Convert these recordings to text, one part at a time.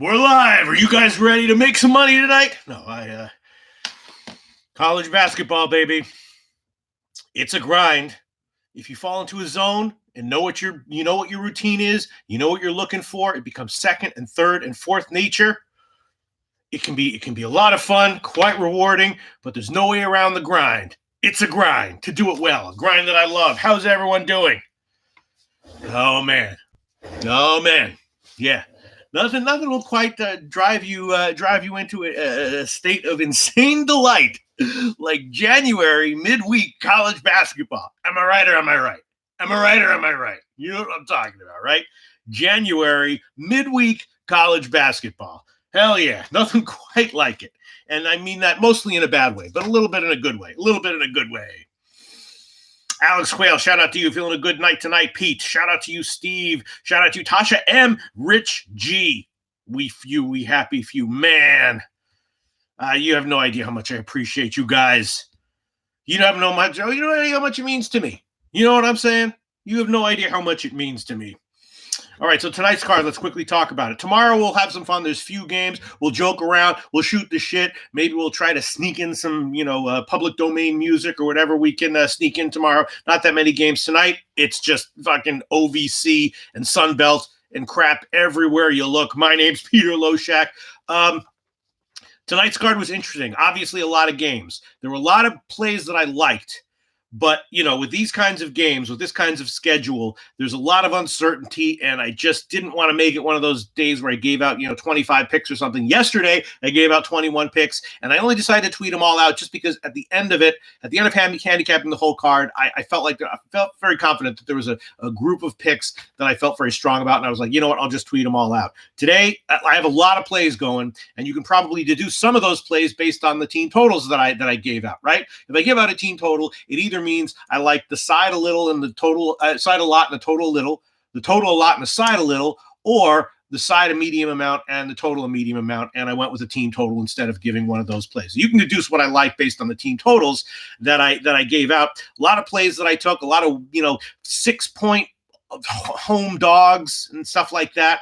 We're live. Are you guys ready to make some money tonight? No, college basketball, baby. It's a grind. If you fall into a zone and know what your routine is, you know what you're looking for, it becomes second and third and fourth nature. It can be a lot of fun, quite rewarding, but there's no way around the grind. It's a grind to do it well, a grind that I love. How's everyone doing? Oh man. Yeah. Nothing will quite drive you into a state of insane delight like January midweek college basketball. Am I right or am I right? Am I right or am I right? You know what I'm talking about, right? January midweek college basketball. Hell yeah, nothing quite like it. And I mean that mostly in a bad way, but a little bit in a good way. Alex Quayle, shout out to you. Feeling a good night tonight, Pete. Shout out to you, Steve. Shout out to you, Tasha M. Rich G. We happy few. Man, you have no idea how much I appreciate you guys. You don't know how much it means to me. You know what I'm saying? You have no idea how much it means to me. All right, so tonight's card, let's quickly talk about it. Tomorrow we'll have some fun. There's few games. We'll joke around. We'll shoot the shit. Maybe we'll try to sneak in some, public domain music or whatever we can sneak in tomorrow. Not that many games tonight. It's just fucking OVC and Sunbelt and crap everywhere you look. My name's Peter Loshak. Tonight's card was interesting. Obviously, a lot of games. There were a lot of plays that I liked. But, with these kinds of games, with this kinds of schedule, there's a lot of uncertainty, and I just didn't want to make it one of those days where I gave out, 25 picks or something. Yesterday, I gave out 21 picks, and I only decided to tweet them all out just because at the end of handicapping the whole card, I felt very confident that there was a group of picks that I felt very strong about, and I was like, you know what, I'll just tweet them all out. Today, I have a lot of plays going, and you can probably deduce some of those plays based on the team totals that I gave out, right? If I give out a team total, it either means I like the side a little and the total side a lot and the total a little, the total a lot and the side a little, or the side a medium amount and the total a medium amount. And I went with a team total instead of giving one of those plays. You can deduce what I like based on the team totals that I gave out. A lot of plays that I took, a lot of 6-point home dogs and stuff like that.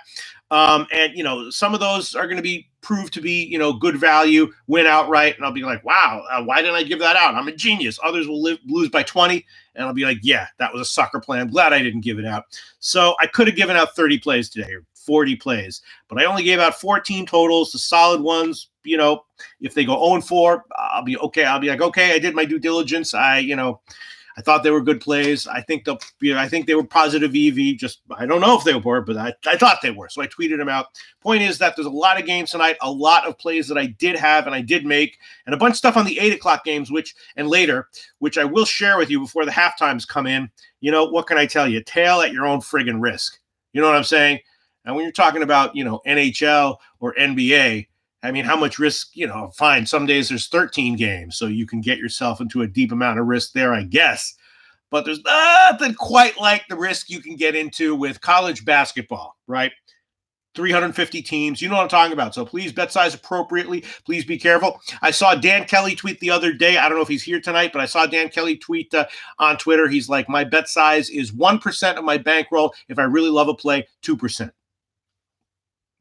And some of those are going to prove to be, good value, win outright. And I'll be like, wow, why didn't I give that out? I'm a genius. Others will lose by 20. And I'll be like, yeah, that was a sucker play. I'm glad I didn't give it out. So I could have given out 30 plays today or 40 plays, but I only gave out 14 totals, the solid ones. If they go 0-4, I'll be okay. I'll be like, okay, I did my due diligence. I thought they were good plays. I think they were positive EV. Just I don't know if they were, but I thought they were. So I tweeted them out. Point is that there's a lot of games tonight, a lot of plays that I did have and I did make, and a bunch of stuff on the 8:00 games, which I will share with you before the halftimes come in. What can I tell you? Tail at your own friggin' risk. You know what I'm saying? And when you're talking about NHL or NBA. I mean, how much risk, fine. Some days there's 13 games, so you can get yourself into a deep amount of risk there, I guess. But there's nothing quite like the risk you can get into with college basketball, right? 350 teams. You know what I'm talking about. So please bet size appropriately. Please be careful. I saw Dan Kelly tweet the other day. I don't know if he's here tonight, but I saw Dan Kelly tweet on Twitter. He's like, my bet size is 1% of my bankroll. If I really love a play, 2%.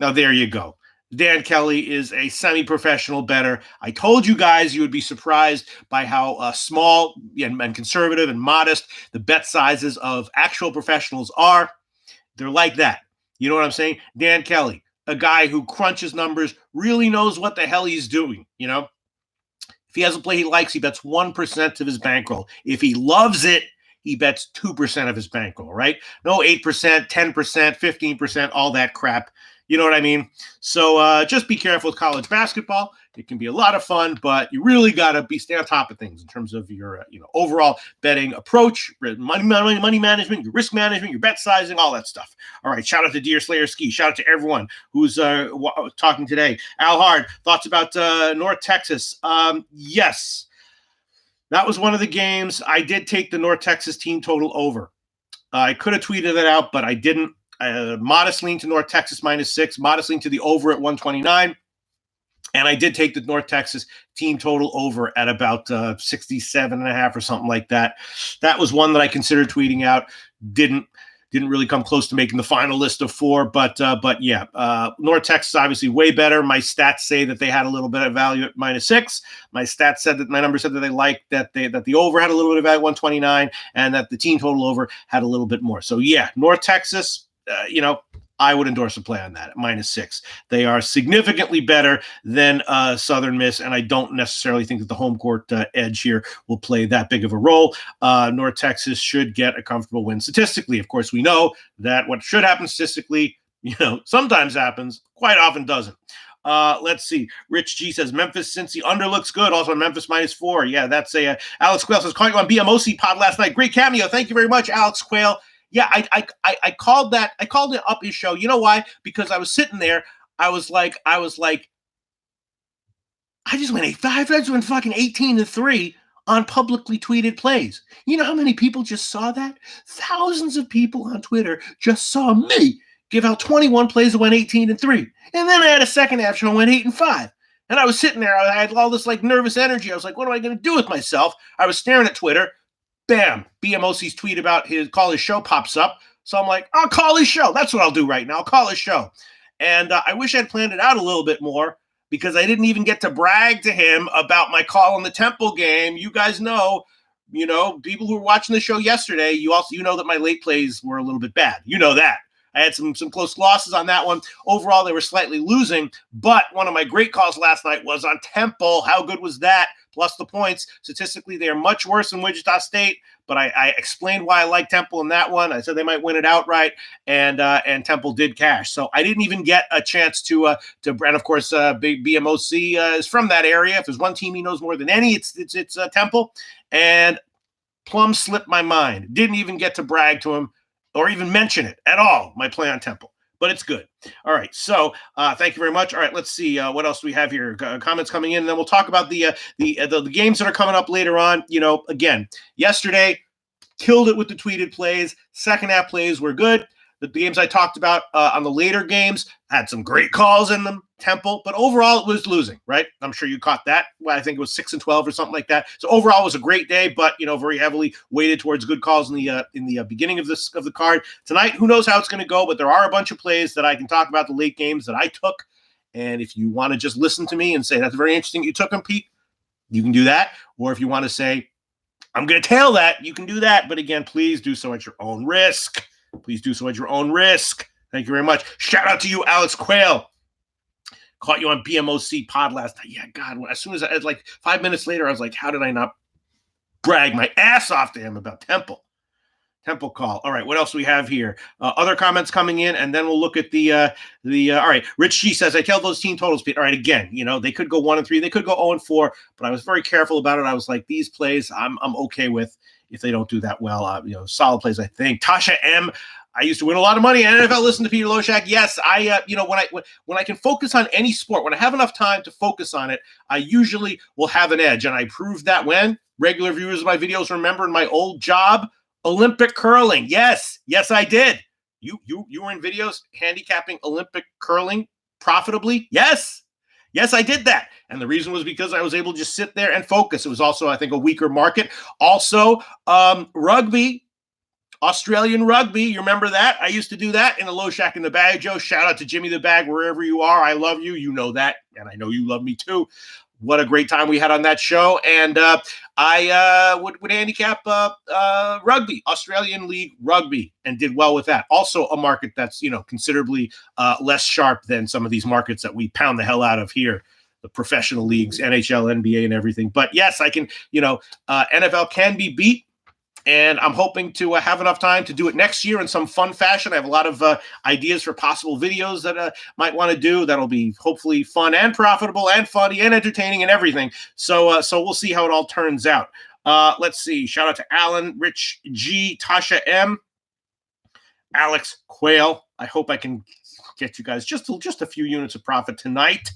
Now, there you go. Dan Kelly is a semi-professional bettor. I told you guys you would be surprised by how small and conservative and modest the bet sizes of actual professionals are. They're like that. You know what I'm saying? Dan Kelly, a guy who crunches numbers, really knows what the hell he's doing, If he has a play he likes, he bets 1% of his bankroll. If he loves it, he bets 2% of his bankroll, right? No 8%, 10%, 15%, all that crap. You know what I mean? So just be careful with college basketball. It can be a lot of fun, but you really got to stay on top of things in terms of your overall betting approach, money management, your risk management, your bet sizing, all that stuff. All right, shout out to Deer Slayer Ski. Shout out to everyone who's talking today. Al Hard, thoughts about North Texas? Yes, that was one of the games. I did take the North Texas team total over. I could have tweeted it out, but I didn't. Modest lean to North Texas -6, modest lean to the over at 129. And I did take the North Texas team total over at about 67.5 or something like that. That was one that I considered tweeting out. Didn't. Didn't really come close to making the final list of 4, but yeah, North Texas obviously way better. My stats say that they had a little bit of value at -6. My stats said that my number said that they liked that the over had a little bit of value at 129, and that the team total over had a little bit more. So yeah, North Texas, I would endorse a play on that at -6. They are significantly better than Southern Miss, and I don't necessarily think that the home court edge here will play that big of a role. North Texas should get a comfortable win statistically. Of course, we know that what should happen statistically, sometimes happens, quite often doesn't. Let's see. Rich G says Memphis Cincy under looks good. Also Memphis -4. Yeah, that's a Alex Quayle says calling you on BMOC pod last night. Great cameo. Thank you very much, Alex Quayle. Yeah, I called that. I called it up his show. You know why? Because I was sitting there. I was like, I just went fucking 18-3 on publicly tweeted plays. You know how many people just saw that? Thousands of people on Twitter just saw me give out 21 plays that went 18-3. And then I had a second half show and went 8-5. And I was sitting there. I had all this nervous energy. I was like, what am I going to do with myself? I was staring at Twitter. Bam, BMOC's tweet about call his show pops up. So I'm like, I'll call his show. That's what I'll do right now. I'll call his show. And I wish I'd planned it out a little bit more because I didn't even get to brag to him about my call on the Temple game. You guys know, people who were watching the show yesterday, you know that my late plays were a little bit bad. You know that. I had some close losses on that one. Overall, they were slightly losing, but one of my great calls last night was on Temple. How good was that? Plus the points. Statistically, they are much worse than Wichita State, but I explained why I like Temple in that one. I said they might win it outright, and Temple did cash. So I didn't even get a chance to and of course, Big BMOC is from that area. If there's one team he knows more than any, it's Temple. And plumb slipped my mind. Didn't even get to brag to him or even mention it at all, my play on Temple. But it's good. All right, so thank you very much. All right, let's see what else do we have here. Comments coming in, and then we'll talk about the games that are coming up later on. Again, yesterday killed it with the tweeted plays. Second half plays were good. The games I talked about on the later games had some great calls in them, Temple, but overall it was losing, right? I'm sure you caught that. Well, I think it was 6-12 or something like that. So overall it was a great day, but very heavily weighted towards good calls in the beginning of the card. Tonight, who knows how it's going to go, but there are a bunch of plays that I can talk about the late games that I took. And if you want to just listen to me and say that's very interesting you took them, Pete, you can do that. Or if you want to say I'm going to tail that, you can do that. But again, please do so at your own risk. Please do so at your own risk. Thank you very much. Shout out to you, Alex Quayle. Caught you on BMOC pod last night. Yeah, God, as soon as 5 minutes later, I was like, how did I not brag my ass off to him about Temple? Temple call. All right, what else do we have here? Other comments coming in, and then we'll look at the all right, Rich G says, I tell those team totals, Pete. All right, again, they could go 1-3, they could go 0-4, but I was very careful about it. I was like, these plays I'm okay with if they don't do that well. Solid plays, I think. Tasha M, I used to win a lot of money in NFL. Listen to Peter Loshak. Yes, I when I can focus on any sport, when I have enough time to focus on it, I usually will have an edge. And I proved that when regular viewers of my videos remember in my old job, Olympic curling. Yes, I did. You were in videos handicapping Olympic curling profitably? Yes, I did that. And the reason was because I was able to just sit there and focus. It was also, I think, a weaker market. Also, rugby, Australian rugby. You remember that? I used to do that in the Low Shack in the Bag, Joe. Shout out to Jimmy the Bag, wherever you are. I love you. You know that. And I know you love me too. What a great time we had on that show. And I would handicap rugby, Australian League rugby, and did well with that. Also a market that's, considerably less sharp than some of these markets that we pound the hell out of here, the professional leagues, NHL, NBA, and everything. But yes, I can, NFL can be beat. And I'm hoping to have enough time to do it next year in some fun fashion. I have a lot of ideas for possible videos that I might want to do. That'll be hopefully fun and profitable and funny and entertaining and everything. So we'll see how it all turns out. Let's see. Shout out to Alan, Rich G, Tasha M, Alex Quayle. I hope I can get you guys just a few units of profit tonight.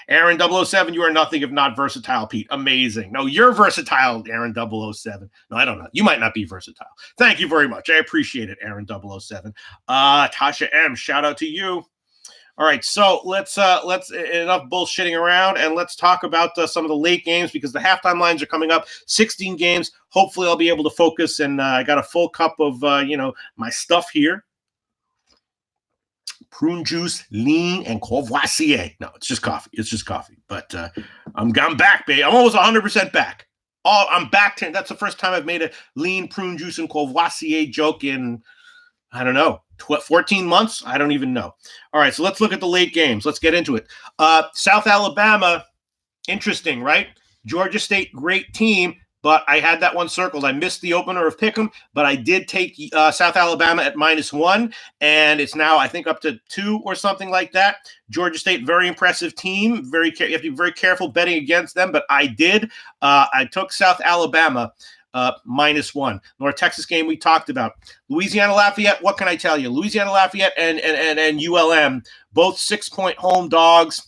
Aaron 007, you are nothing if not versatile, Pete. Amazing. No, you're versatile, Aaron 007. No, I don't know. You might not be versatile. Thank you very much. I appreciate it, Aaron 007. Tasha M, shout out to you. All right, so let's enough bullshitting around, and let's talk about some of the late games, because the halftime lines are coming up. 16 games. Hopefully, I'll be able to focus, and I got a full cup of my stuff here. Prune juice, lean, and Courvoisier. No, it's just coffee. It's just coffee. But I'm back, babe. I'm almost 100% back. I'm back. That's the first time I've made a lean prune juice and Courvoisier joke in, I don't know, 14 months? I don't even know. All right, so let's look at the late games. Let's get into it. South Alabama, interesting, right? Georgia State, great team, but I had that one circled. I missed the opener of Pick'em, but I did take South Alabama at -1, and it's now, I think, up to 2 or something like that. Georgia State, very impressive team. You have to be very careful betting against them, but I did. I took South Alabama -1. North Texas game we talked about. Louisiana Lafayette, what can I tell you? Louisiana Lafayette and ULM, both 6-point home dogs.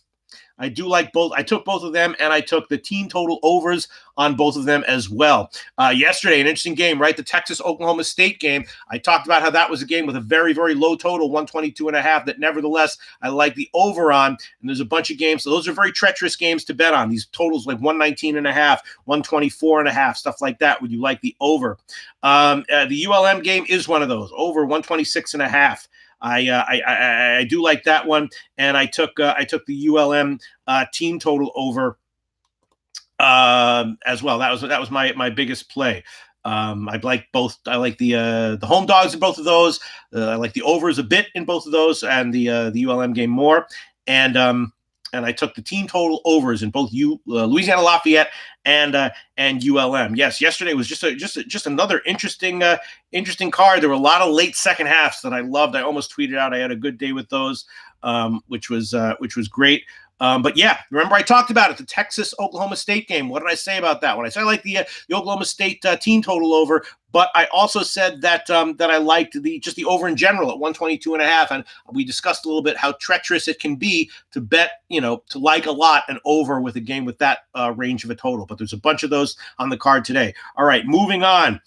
I do like both. I took both of them, and I took the team total overs on both of them as well. Yesterday, an interesting game, right? The Texas-Oklahoma State game. I talked about how that was a game with a very, very low total, 122.5, that nevertheless I like the over on. And there's a bunch of games. So those are very treacherous games to bet on. These totals like 119.5, 124.5, stuff like that. Would you like the over? The ULM game is one of those, over 126.5. I do like that one, and I took the ULM team total over as well. That was my biggest play. I like both. I like the home dogs in both of those. I like the overs a bit in both of those, and the ULM game more. And I took the team total overs in both Louisiana Lafayette and ULM. Yes, yesterday was just another interesting card. There were a lot of late second halves that I loved. I almost tweeted out I had a good day with those, which was great. But yeah, remember I talked about it, the Texas-Oklahoma State game. What did I say about that one? I said I like the Oklahoma State team total over, but I also said that I liked the over in general at 122.5, and we discussed a little bit how treacherous it can be to bet, to like a lot an over with a game with that range of a total. But there's a bunch of those on the card today. All right, moving on.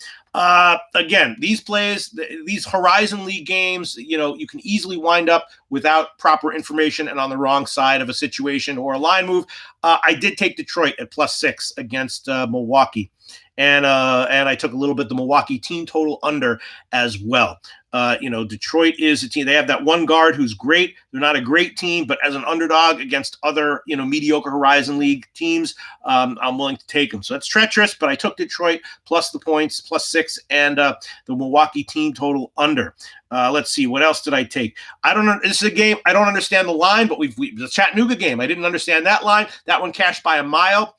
Again, these plays, these Horizon League games, you can easily wind up without proper information and on the wrong side of a situation or a line move. I did take Detroit at +6 against Milwaukee. And I took a little bit the Milwaukee team total under as well. Detroit is a team. They have that one guard who's great. They're not a great team, but as an underdog against other, mediocre Horizon League teams, I'm willing to take them. So that's treacherous, but I took Detroit plus the points, +6, and the Milwaukee team total under. Let's see. What else did I take? I don't know. This is a game. I don't understand the line, but the Chattanooga game. I didn't understand that line. That one cashed by a mile.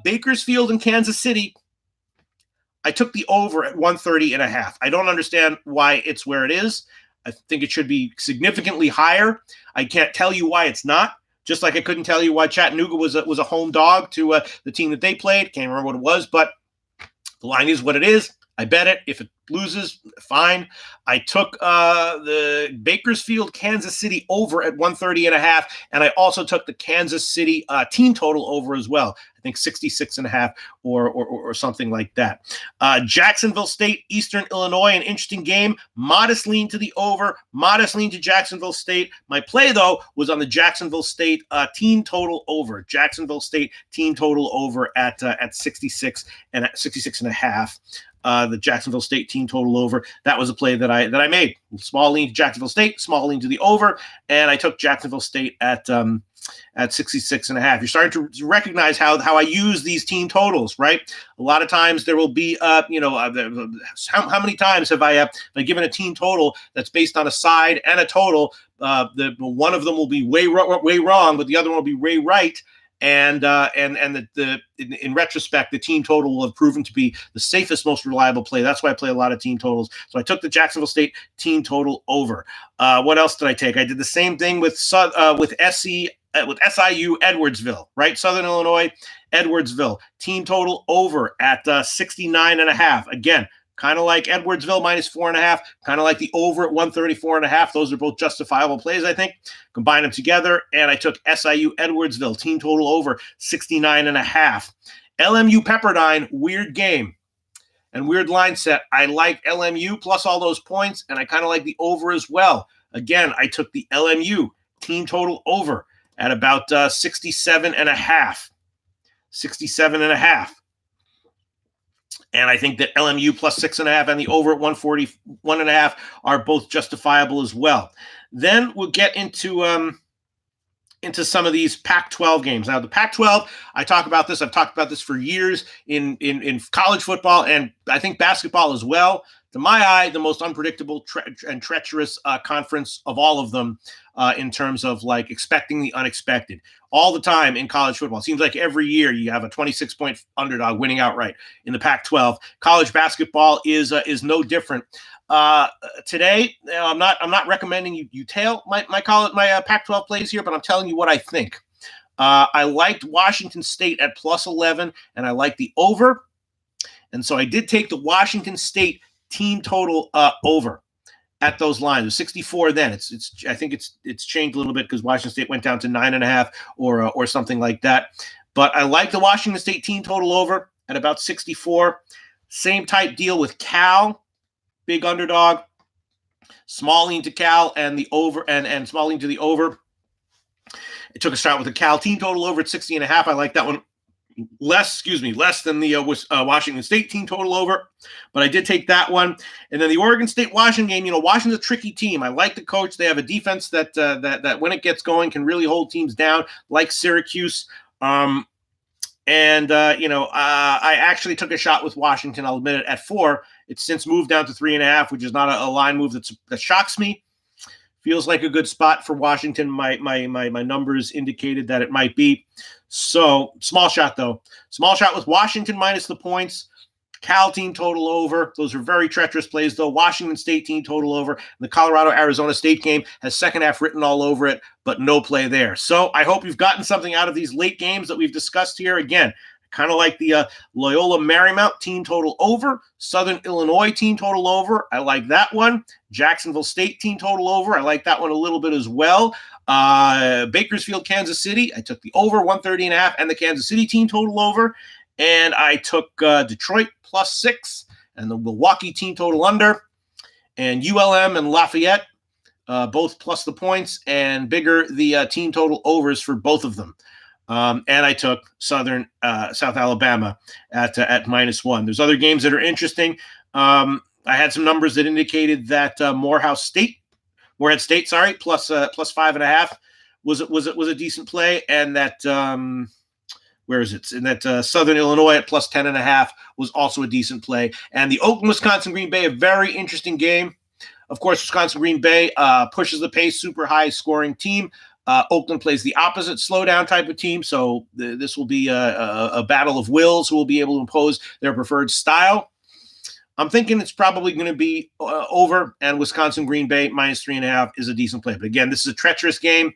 Bakersfield and Kansas City. I took the over at 130.5. I don't understand why it's where it is. I think it should be significantly higher. I can't tell you why it's not. Just like I couldn't tell you why Chattanooga was a home dog to the team that they played. Can't remember what it was, but the line is what it is. I bet it. If it loses, fine. I took the Bakersfield, Kansas City over at 130.5, and I also took the Kansas City team total over as well. I think 66.5 or something like that. Jacksonville State, Eastern Illinois, an interesting game. Modest lean to the over, modest lean to Jacksonville State. My play, though, was on the Jacksonville State team total over. Jacksonville State team total over at 66 and at 66.5. The Jacksonville State team total over. That was a play that I made. Small lean to Jacksonville State, small lean to the over, and I took Jacksonville State at 66.5. You're starting to recognize how I use these team totals, right? A lot of times there will be, how many times have I given a team total that's based on a side and a total? One of them will be way wrong, but the other one will be way right. And in retrospect, the team total will have proven to be the safest, most reliable play. That's why I play a lot of team totals. So I took the Jacksonville State team total over. What else did I take? I did the same thing with SIU Edwardsville, right? Southern Illinois, Edwardsville team total over at 69.5. Again, kind of like Edwardsville -4.5, kind of like the over at 134.5. Those are both justifiable plays, I think. Combine them together, and I took SIU Edwardsville team total over 69.5. LMU Pepperdine, weird game and weird line set. I like LMU plus all those points, and I kind of like the over as well. Again, I took the LMU team total over at about 67.5. 67.5. And I think that LMU plus 6.5 and the over at 141.5 are both justifiable as well. Then we'll get into some of these Pac-12 games. Now, the Pac-12, I talk about this. I've talked about this for years in college football and I think basketball as well. To my eye, the most unpredictable and treacherous conference of all of them in terms of like expecting the unexpected. All the time in college football. It seems like every year you have a 26-point underdog winning outright in the Pac-12. College basketball is no different. Today, I'm not recommending you tail my Pac-12 plays here, but I'm telling you what I think. I liked Washington State at plus 11, and I like the over. And so I did take the Washington State team total over at those lines. It was 64 then. I think it's changed a little bit because Washington State went down to 9.5 or something like that. But I like the Washington State team total over at about 64. Same type deal with Cal, big underdog. Small lean to Cal and the over and small lean to the over. It took a shot with the Cal team total over at 60.5. I like that one less than the Washington State team total over, but I did take that one. And then the Oregon State Washington game. Washington's a tricky team. I like the coach. They have a defense that when it gets going can really hold teams down, like Syracuse. I actually took a shot with Washington. I'll admit it at 4. It's since moved down to 3.5, which is not a line move that shocks me. Feels like a good spot for Washington. My numbers indicated that it might be. So small shot though. Small shot with Washington minus the points. Cal team total over. Those are very treacherous plays though. Washington State team total over. The Colorado-Arizona State game has second half written all over it, but no play there. So I hope you've gotten something out of these late games that we've discussed here. Again, kind of like the Loyola Marymount team total over, Southern Illinois team total over. I like that one. Jacksonville State team total over. I like that one a little bit as well. Bakersfield, Kansas City. I took the over 130.5 and the Kansas City team total over. And I took Detroit plus 6 and the Milwaukee team total under. And ULM and Lafayette, both plus the points and bigger the team total overs for both of them. And I took South Alabama at -1. There's other games that are interesting. I had some numbers that indicated that Morehead State, plus 5.5 was a decent play, and that where is it? And that Southern Illinois at plus 10.5 was also a decent play. And the Oakland, Wisconsin, Green Bay, a very interesting game. Of course, Wisconsin, Green Bay pushes the pace, super high scoring team. Oakland plays the opposite slowdown type of team, so this will be a battle of wills who will be able to impose their preferred style. I'm thinking it's probably going to be over, and Wisconsin Green Bay minus 3.5 is a decent play. But again, this is a treacherous game.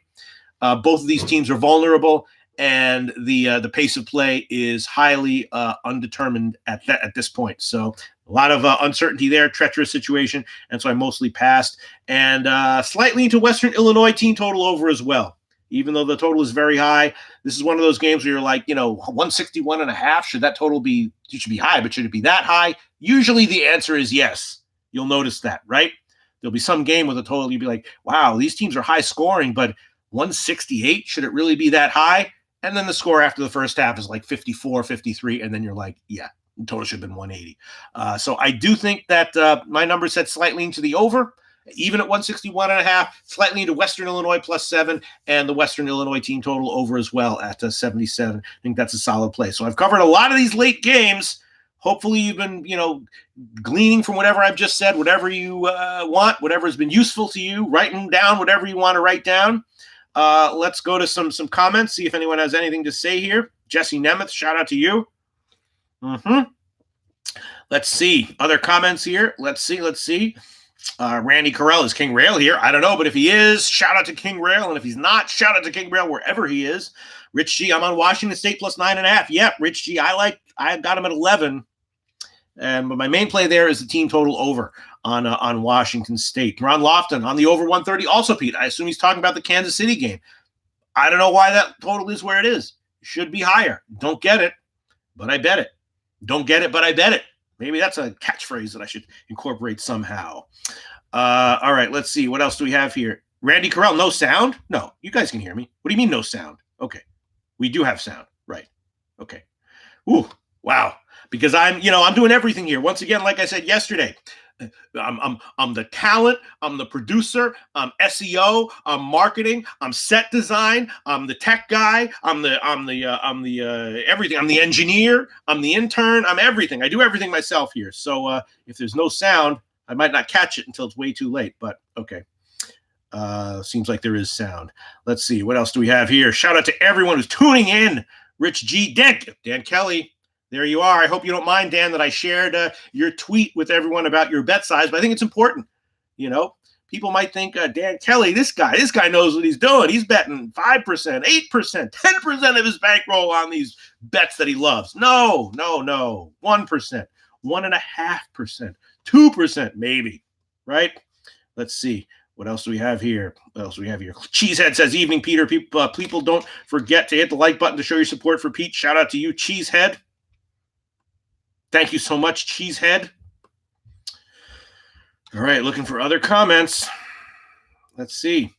Both of these teams are vulnerable, and the pace of play is highly undetermined at this point. So a lot of uncertainty there, treacherous situation, and so I mostly passed. And slightly into Western Illinois team total over as well. Even though the total is very high, this is one of those games where you're like, 161.5. Should that total be? It should be high, but should it be that high? Usually the answer is yes. You'll notice that, right? There'll be some game with a total you'll be like, wow, these teams are high scoring, but 168, should it really be that high? And then the score after the first half is like 54, 53, and then you're like, yeah, the total should have been 180. So I do think that my number set slightly into the over, even at 161.5, slightly into Western Illinois plus 7, and the Western Illinois team total over as well at 77. I think that's a solid play. So I've covered a lot of these late games. Hopefully you've been, gleaning from whatever I've just said, whatever you want, whatever has been useful to you, writing down whatever you want to write down. Let's go to some comments, see if anyone has anything to say here. Jesse Nemeth, shout out to you. Let's see. Other comments here. Let's see. Randy Carell, is King Rail here? I don't know, but if he is, shout out to King Rail. And if he's not, shout out to King Rail wherever he is. Rich G, I'm on Washington State plus 9.5. Yep, Rich G, I got him at 11. But my main play there is the team total over on Washington State. Ron Lofton on the over 130. Also, Pete, I assume he's talking about the Kansas City game. I don't know why that total is where it is. It should be higher. Don't get it, but I bet it. Don't get it, but I bet it. Maybe that's a catchphrase that I should incorporate somehow. All right, let's see. What else do we have here? Randy Carell, no sound? No, you guys can hear me. What do you mean no sound? Okay. We do have sound. Right. Okay. Ooh, wow. Because I'm doing everything here. Once again, like I said yesterday, I'm the talent, I'm the producer, I'm SEO, I'm marketing, I'm set design, I'm the tech guy, I'm the everything. I'm the engineer, I'm the intern, I'm everything. I do everything myself here. So if there's no sound, I might not catch it until it's way too late. But okay. Seems like there is sound. Let's see. What else do we have here? Shout out to everyone who's tuning in. Rich G. Dan Kelly. There you are. I hope you don't mind, Dan, that I shared your tweet with everyone about your bet size, but I think it's important. People might think, Dan Kelly, this guy knows what he's doing. He's betting 5%, 8%, 10% of his bankroll on these bets that he loves. No. 1%, 1.5%, 2%, maybe, right? Let's see. What else do we have here? Cheesehead says, evening, Peter. People don't forget to hit the like button to show your support for Pete. Shout out to you, Cheesehead. Thank you so much, Cheesehead. All right, looking for other comments. Let's see.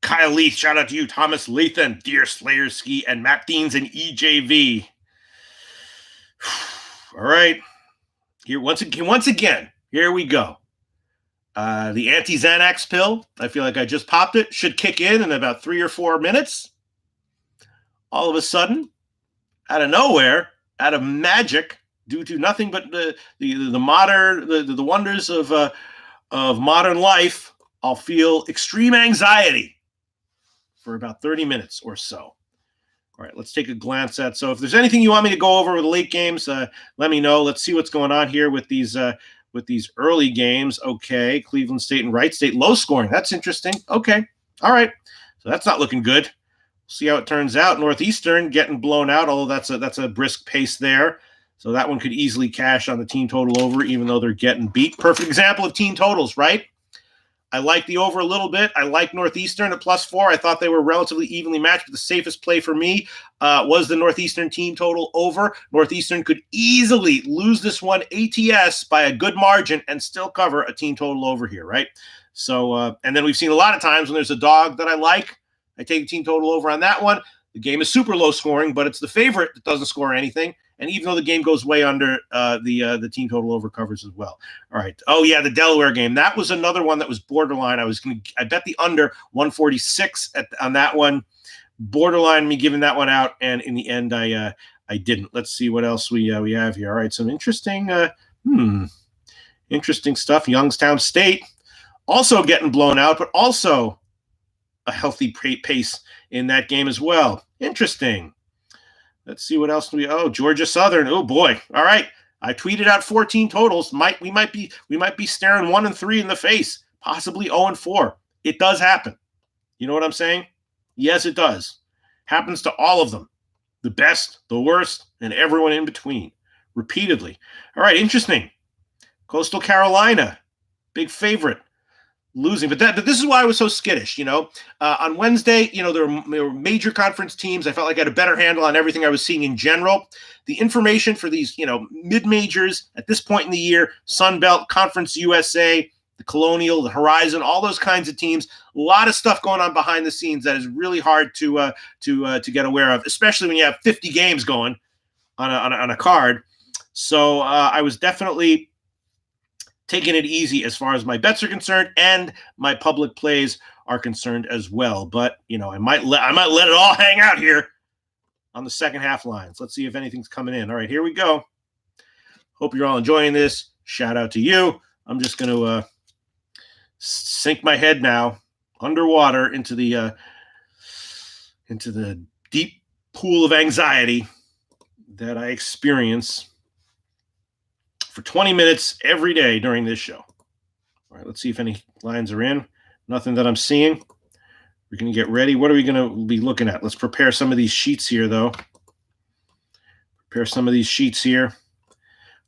Kyle Leith, shout out to you. Thomas Lathan, Deer Slayerski, and Matt Deans and EJV. All right. Here, once again, here we go. The anti-Xanax pill, I feel like I just popped it, should kick in about 3 or 4 minutes. All of a sudden, out of nowhere, out of magic, due to nothing but the wonders of modern life, I'll feel extreme anxiety for about 30 minutes or so. All right, let's take a glance at. So if there's anything you want me to go over with the late games, let me know. Let's see what's going on here with these early games. Okay, Cleveland State and Wright State, low scoring. That's interesting. Okay, all right. So that's not looking good. See how it turns out. Northeastern getting blown out, although that's a brisk pace there. So that one could easily cash on the team total over, even though they're getting beat. Perfect example of team totals, right? I like the over a little bit. I like Northeastern at +4. I thought they were relatively evenly matched, but the safest play for me was the Northeastern team total over. Northeastern could easily lose this one ATS by a good margin and still cover a team total over here, right? So, and then we've seen a lot of times when there's a dog that I like, I take a team total over on that one. The game is super low scoring, but it's the favorite that doesn't score anything. And even though the game goes way under, the team total over covers as well. All right. Oh yeah, the Delaware game. That was another one that was borderline. I bet the under 146 on that one. Borderline me giving that one out, and in the end, I didn't. Let's see what else we have here. All right, some interesting stuff. Youngstown State also getting blown out, but also a healthy pace in that game as well. Interesting. Let's see what else Georgia Southern. Oh boy. All right. I tweeted out 14 totals. We might be staring 1-3 in the face, possibly 0-4. It does happen. You know what I'm saying? Yes, it does. Happens to all of them. The best, the worst, and everyone in between. Repeatedly. All right, interesting. Coastal Carolina, big favorite. Losing, but this is why I was so skittish. On Wednesday, there were major conference teams. I felt like I had a better handle on everything I was seeing in general. The information for these, mid majors at this point in the year, Sun Belt, Conference USA, the Colonial, the Horizon, all those kinds of teams. A lot of stuff going on behind the scenes that is really hard to get aware of, especially when you have 50 games going on a card. So I was definitely taking it easy as far as my bets are concerned and my public plays are concerned as well. But I might let it all hang out here on the second half lines. Let's see if anything's coming in. All right, here we go. Hope you're all enjoying this. Shout out to you. I'm just going to sink my head now underwater into the deep pool of anxiety that I experience for 20 minutes every day during this show. All right, let's see if any lines are in. Nothing that I'm seeing. We're going to get ready. What are we going to be looking at? Let's prepare some of these sheets here, though.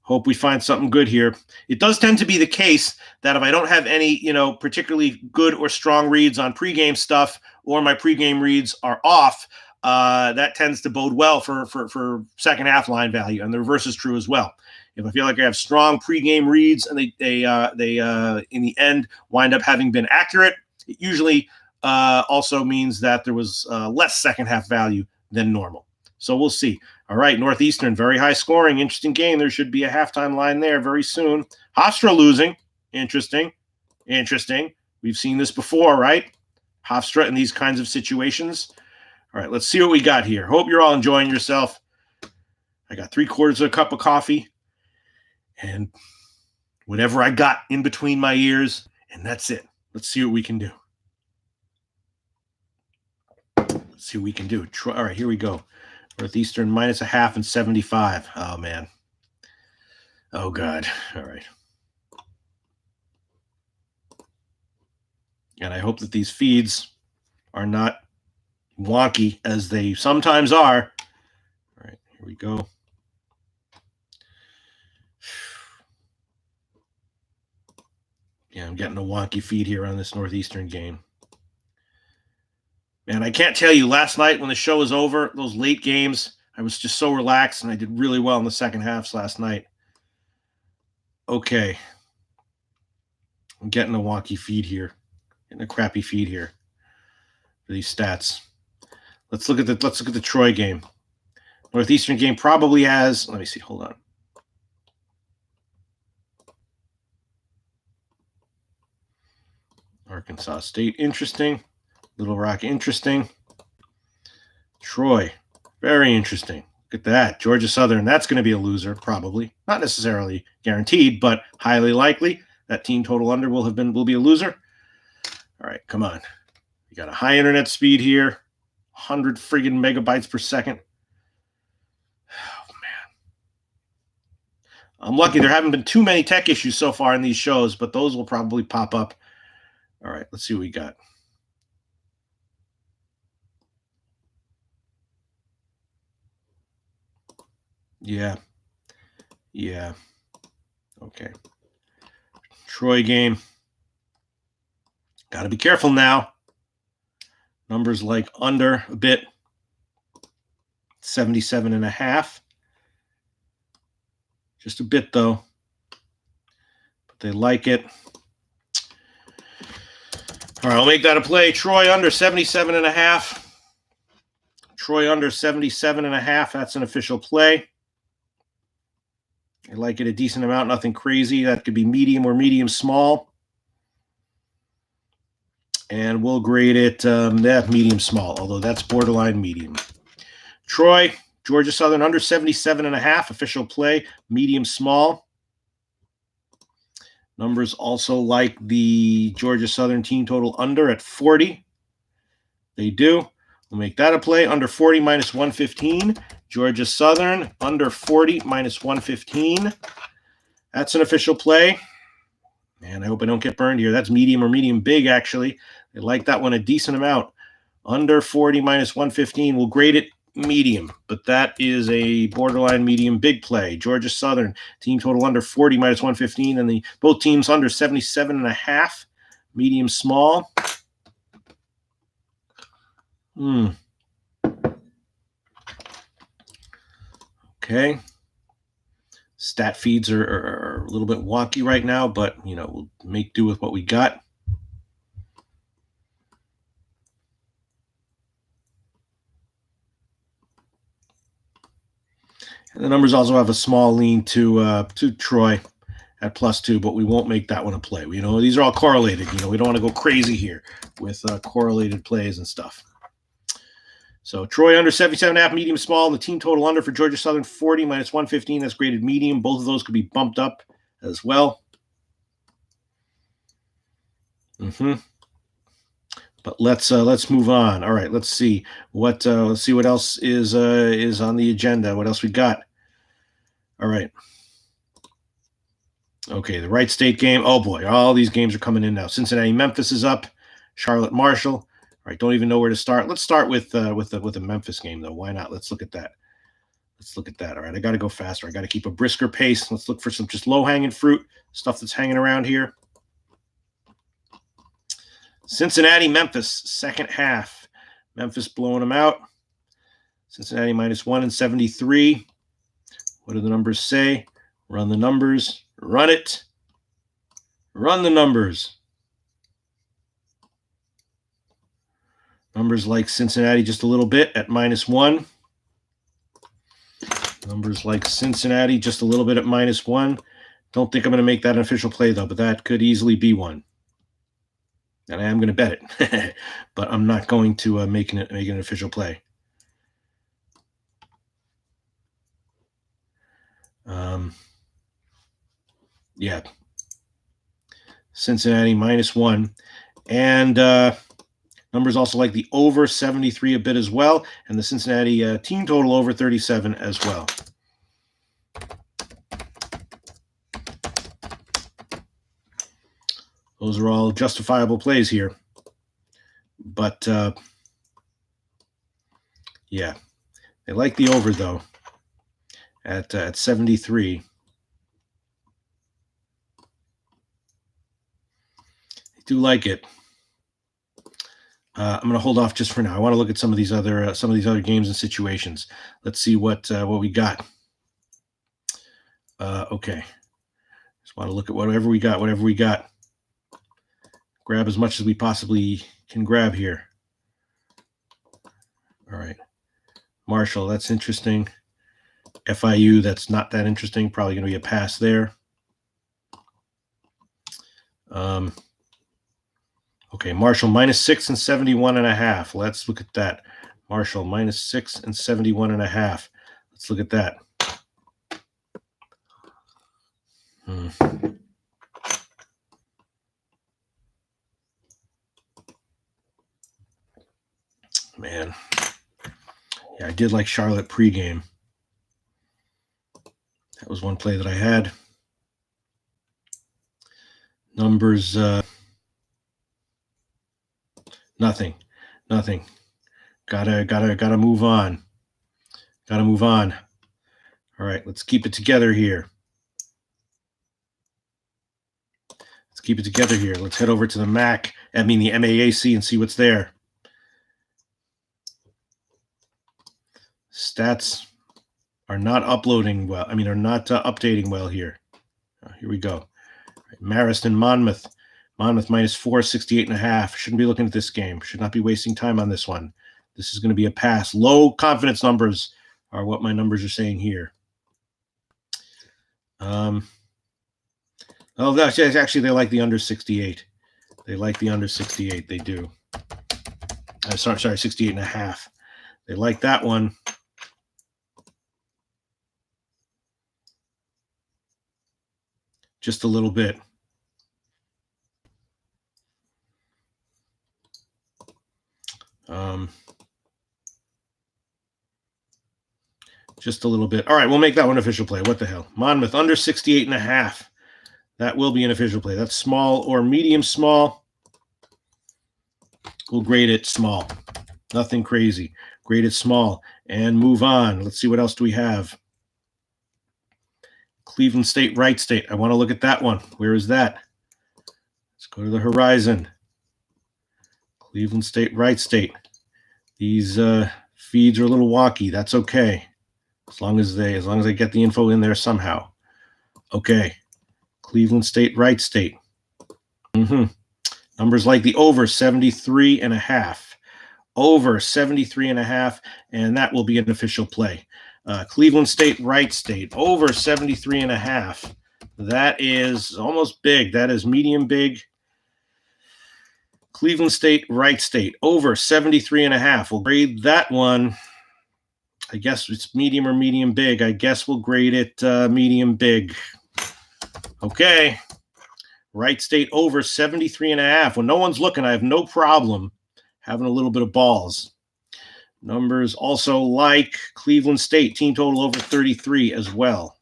Hope we find something good here. It does tend to be the case that if I don't have any, particularly good or strong reads on pregame stuff, or my pregame reads are off, that tends to bode well for second half line value, and the reverse is true as well. If I feel like I have strong pregame reads and they in the end wind up having been accurate, it usually also means that there was less second half value than normal. So we'll see. All right, Northeastern, very high scoring, interesting game. There should be a halftime line there very soon. Hofstra losing, interesting. We've seen this before, right? Hofstra in these kinds of situations. All right, let's see what we got here. Hope you're all enjoying yourself. I got 3/4 of a cup of coffee and whatever I got in between my ears, and that's it. Let's see what we can do. Let's see what we can do. All right, here we go. Northeastern -0.5 and 75. Oh, man. Oh, God. All right. And I hope that these feeds are not wonky as they sometimes are. All right, here we go. Yeah, I'm getting a wonky feed here on this Northeastern game. Man, I can't tell you, last night when the show was over, those late games, I was just so relaxed, and I did really well in the second halves last night. Okay. I'm getting a wonky feed here. Getting a crappy feed here for these stats. Let's look at the Troy game. Northeastern game probably has, let me see, hold on. Arkansas State, interesting. Little Rock, interesting. Troy, very interesting. Look at that. Georgia Southern, that's going to be a loser, probably. Not necessarily guaranteed, but highly likely. That team total under will be a loser. All right, come on. You got a high internet speed here. 100 friggin' megabytes per second. Oh, man. I'm lucky there haven't been too many tech issues so far in these shows, but those will probably pop up. All right, let's see what we got. Yeah. Okay. Troy game. Got to be careful now. Numbers like under a bit. 77.5. Just a bit, though. But they like it. All right, I'll make that a play. Troy under 77.5. Troy under 77.5. That's an official play. I like it a decent amount, nothing crazy. That could be medium or medium small. And we'll grade it medium small, although that's borderline medium. Troy, Georgia Southern under 77.5, official play, medium small. Numbers also like the Georgia Southern team total under at 40. They do. We'll make that a play. Under 40 -115. Georgia Southern under 40 -115. That's an official play. Man, I hope I don't get burned here. That's medium or medium big, actually. I like that one a decent amount. Under 40 -115. We'll grade it medium, but that is a borderline medium big play. Georgia Southern team total under 40 -115, and both teams under 77.5. Medium small. Okay. Stat feeds are a little bit wonky right now, but, we'll make do with what we got. And the numbers also have a small lean to Troy at +2, but we won't make that one a play. These are all correlated. We don't want to go crazy here with correlated plays and stuff. So Troy under 77.5, medium small, and the team total under for Georgia Southern 40 -115. That's graded medium. Both of those could be bumped up as well. But let's move on. All right, let's see what else is on the agenda. What else we got? All right. Okay, the Wright State game. Oh boy, all these games are coming in now. Cincinnati, Memphis is up. Charlotte, Marshall. All right, don't even know where to start. Let's start with the Memphis game, though. Why not? Let's look at that. All right, I got to go faster. I got to keep a brisker pace. Let's look for some just low-hanging fruit, stuff that's hanging around here. Cincinnati, Memphis, second half. Memphis blowing them out. Cincinnati -1 and 73. What do the numbers say? Run the numbers. Run it. Run the numbers. Numbers like Cincinnati just a little bit at -1. Numbers like Cincinnati just a little bit at -1. Don't think I'm going to make that an official play, though, but that could easily be one. And I am going to bet it. But I'm not going to make an official play. Yeah. Cincinnati -1. And numbers also like the over 73 a bit as well. And the Cincinnati team total over 37 as well. Those are all justifiable plays here. But, yeah. They like the over, though, at 73. I do like it. I'm going to hold off just for now. I want to look at some of these other games and situations. Let's see what we got. Okay. Just want to look at whatever we got. Grab as much as we possibly can grab here. All right. Marshall, that's interesting. FIU, that's not that interesting. Probably going to be a pass there. Okay, Marshall -6 and 71.5. Let's look at that. Marshall -6 and 71.5. Let's look at that. Man. Yeah, I did like Charlotte pregame. That was one play that I had. Numbers, nothing. Gotta move on. All right, let's keep it together here. Let's head over to the the MAAC, and see what's there. Stats are not uploading well. Are not updating well here. Here we go. Marist, Monmouth. Monmouth -4, 68.5. Shouldn't be looking at this game. Should not be wasting time on this one. This is going to be a pass. Low confidence numbers are what my numbers are saying here. Actually, they like the under 68. They do. Sorry, 68.5. They like that one. Just a little bit. Just a little bit. All right, we'll make that one official play. What the hell? Monmouth under 68.5. That will be an official play. That's small or medium small. We'll grade it small. Nothing crazy. Grade it small and move on. Let's see, what else do we have? Cleveland State, Wright State. I want to look at that one. Where is that? Let's go to the horizon. Cleveland State, Wright State. These feeds are a little wonky. That's okay. As long as I get the info in there somehow. Okay. Cleveland State, Wright State. Numbers like the over 73.5. Over 73.5, and that will be an official play. Cleveland State, Wright State, over 73.5. That is almost big. That is medium big. Cleveland State, Wright State, over 73.5. We'll grade that one. I guess it's medium or medium big. I guess we'll grade it medium big. Okay. Wright State over 73.5. When no one's looking, I have no problem having a little bit of balls. Numbers also like Cleveland State, team total over 33 as well.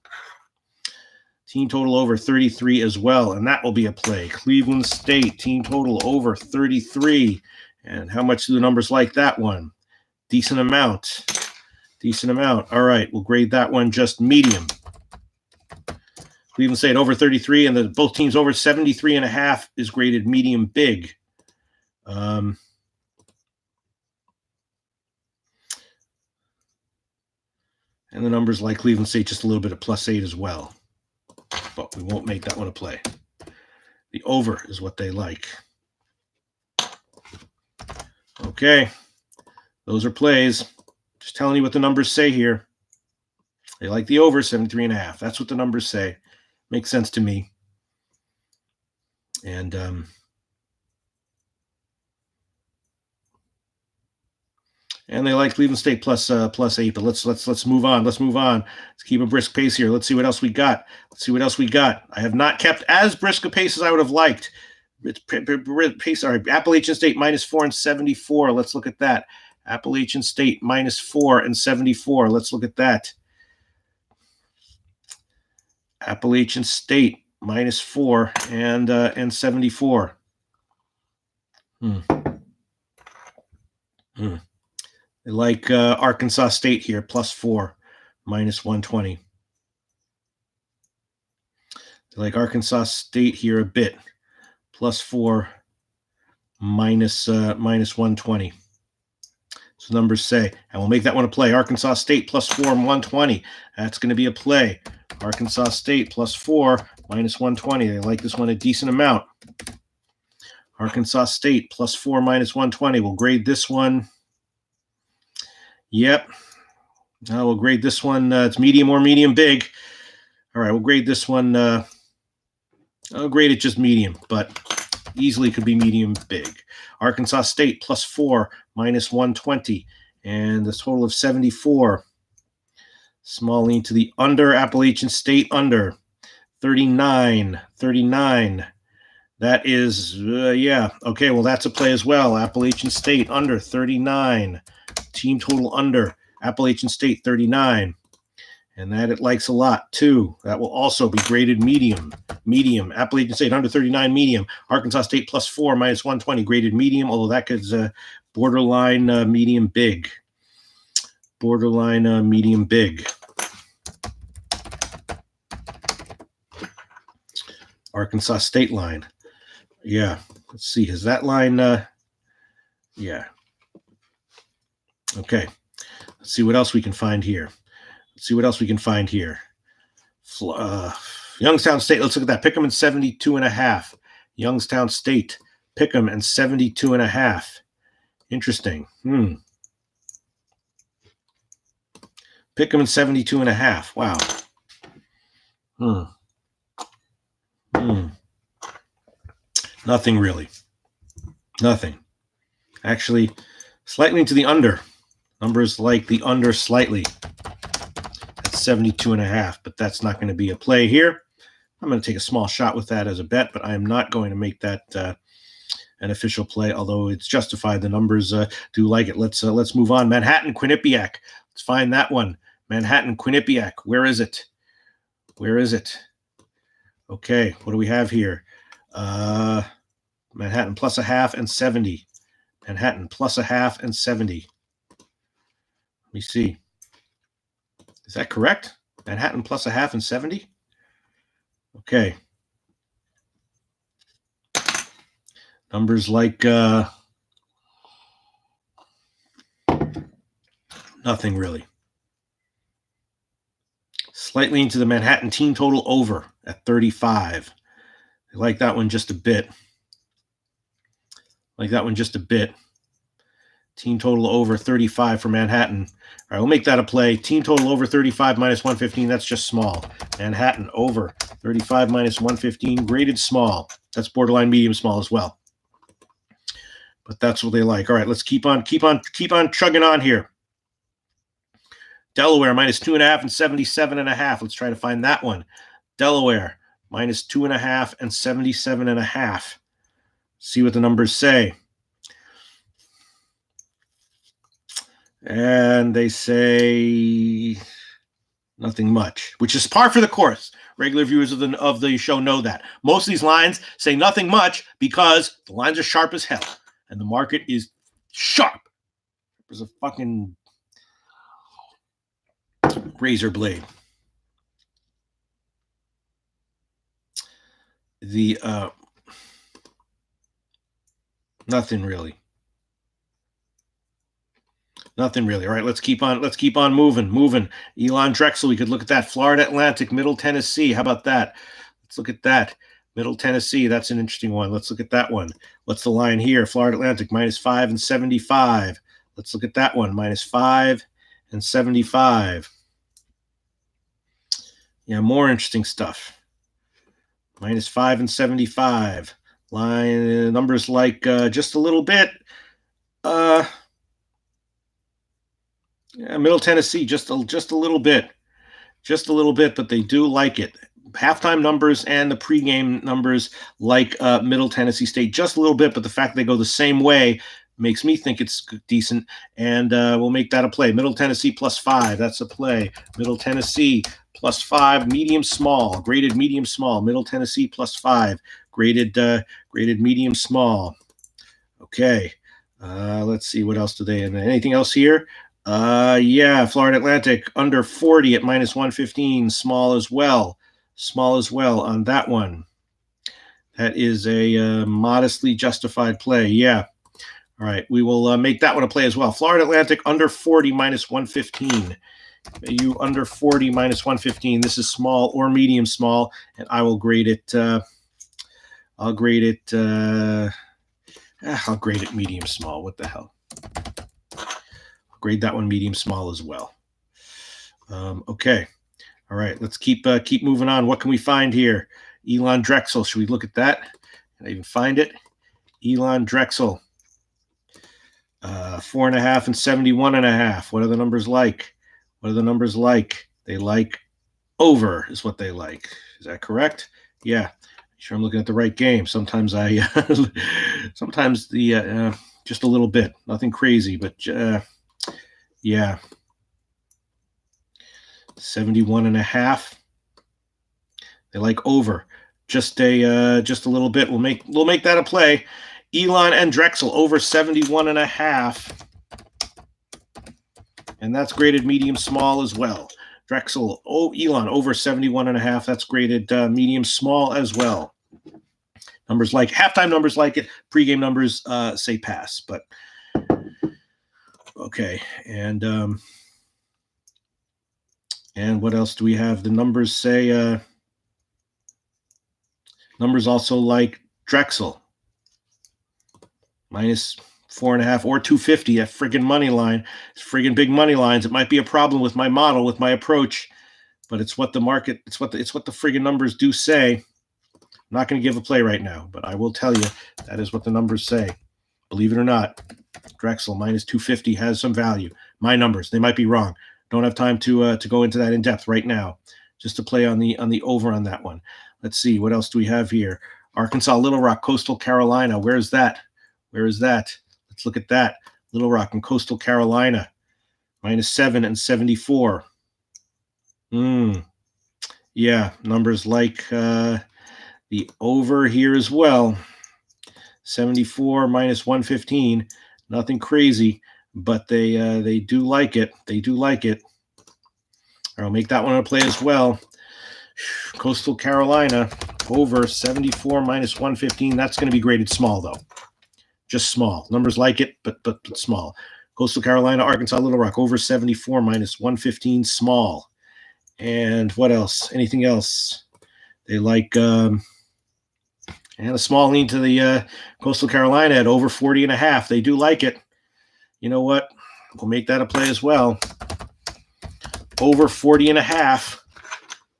Team total over 33 as well, and that will be a play. Cleveland State, team total over 33. And how much do the numbers like that one? Decent amount. All right, we'll grade that one just medium. Cleveland State over 33, and both teams over 73.5 is graded medium big. And the numbers like Cleveland State just a little bit of +8 as well. but we won't make that one a play. The over is what they like. Okay, those are plays. Just telling you what the numbers say here. They like the over 73.5. That's what the numbers say. Makes sense to me. And they like Cleveland State plus 8. But let's move on. Let's move on. Let's keep a brisk pace here. Let's see what else we got. I have not kept as brisk a pace as I would have liked. It's pace. All right, Appalachian State -4 and 74. Let's look at that. Appalachian State -4 and 74. Let's look at that. Appalachian State -4 and 74. They like Arkansas State here, +4, -120. They like Arkansas State here a bit, +4, -120. So numbers say, and we'll make that one a play. Arkansas State +4 and 120. That's going to be a play. Arkansas State +4, -120. They like this one a decent amount. Arkansas State +4, -120. We'll grade this one. Yep. We'll grade this one. It's medium or medium big. All right, we'll grade this one. I'll grade it just medium, but easily could be medium big. Arkansas State +4, -120. And the total of 74. Small lean to the under. Appalachian State under 39. That is, yeah. Okay, well, that's a play as well. Appalachian State under 39. Team total under. Appalachian State 39. And that it likes a lot, too. That will also be graded medium. Appalachian State under 39, medium. Arkansas State +4, -120, graded medium, although that is borderline medium big. Medium big. Arkansas State line. Yeah. Let's see. Is that line? Yeah. Okay. Let's see what else we can find here. Youngstown State. Let's look at that. Pick 'em in 72.5. Youngstown State. Pick 'em in 72.5. Interesting. Pick 'em in 72.5. Wow. Nothing really. Nothing. Actually, slightly into the under. Numbers like the under slightly. That's 72.5, but that's not going to be a play here. I'm going to take a small shot with that as a bet, but I am not going to make that an official play, although it's justified. The numbers do like it. Let's move on. Manhattan, Quinnipiac. Let's find that one. Manhattan, Quinnipiac. Where is it? Okay, what do we have here? Manhattan +0.5 and 70. Manhattan +0.5 and 70. Let me see. Is that correct? Manhattan +0.5 and 70? Okay. Numbers like nothing really. Slightly into the Manhattan team total over at 35. I like that one just a bit. Team total over 35 for Manhattan. All right, we'll make that a play. Team total over 35 -115. That's just small. Manhattan over 35 -115. Graded small. That's borderline medium small as well. But that's what they like. All right, let's keep on chugging on here. Delaware -2.5 and 77.5. Let's try to find that one. Delaware -2.5 and 77.5. See what the numbers say. And they say nothing much, which is par for the course. Regular viewers of the show know that. Most of these lines say nothing much because the lines are sharp as hell. And the market is sharp. There's a fucking razor blade. Nothing really. Nothing really. All right, let's keep on moving. Elon Drexel, we could look at that. Florida Atlantic, Middle Tennessee. How about that? Let's look at that. Middle Tennessee, that's an interesting one. Let's look at that one. What's the line here? Florida Atlantic, -5 and 75. Let's look at that one, -5 and 75. Yeah, more interesting stuff. -5 and 75. Line numbers like just a little bit. Yeah, Middle Tennessee, just a little bit, but they do like it. Halftime numbers and the pregame numbers like Middle Tennessee State just a little bit, but the fact they go the same way makes me think it's decent, and we'll make that a play. Middle Tennessee +5, that's a play. Middle Tennessee +5, medium small, graded medium small. Middle Tennessee +5, graded medium small. Okay, let's see what else do they have. Anything else here? Yeah, Florida Atlantic under 40 at -115, small as well on that one. That is a modestly justified play. Yeah. All right, we will make that one a play as well. Florida Atlantic under 40 -115. You under 40 -115. This is small or medium small, and I will grade it. I'll grade it. I'll grade it medium small. What the hell? Grade that one medium small as well. Okay. All right. Let's keep moving on. What can we find here? Elon Drexel. Should we look at that? Can I even find it? Elon Drexel. 4.5 and 71.5. What are the numbers like? They like over is what they like. Is that correct? Yeah. Sure, I'm looking at the right game. Sometimes sometimes the just a little bit, nothing crazy, but yeah, 71.5. They like over, just a little bit. We'll make that a play. Elon and Drexel over 71.5, and that's graded medium small as well. Drexel, Elon over 71.5. That's graded medium small as well. Numbers like halftime numbers like it. Pregame numbers say pass, but okay. And what else do we have? The numbers say numbers also like Drexel -4.5 or 250. A friggin' money line. It's friggin' big money lines. It might be a problem with my model, with my approach, but it's what the market. It's what the friggin' numbers do say. I'm not going to give a play right now, but I will tell you that is what the numbers say. Believe it or not, Drexel -250 has some value. My numbers, they might be wrong. Don't have time to go into that in depth right now. Just to play on the over on that one. Let's see, what else do we have here? Arkansas, Little Rock, Coastal Carolina. Where is that? Let's look at that. Little Rock and Coastal Carolina, -7 and 74. Yeah, numbers like the over here as well. 74 -115. Nothing crazy, but they do like it. I'll make that one a play as well. Coastal Carolina over 74 -115. That's going to be graded small though. Just small. Numbers like it, but small. Coastal Carolina, Arkansas, Little Rock over 74 -115, small. And what else? Anything else? They like and a small lean to the Coastal Carolina at over 40.5. They do like it. You know what? We'll make that a play as well. Over 40.5.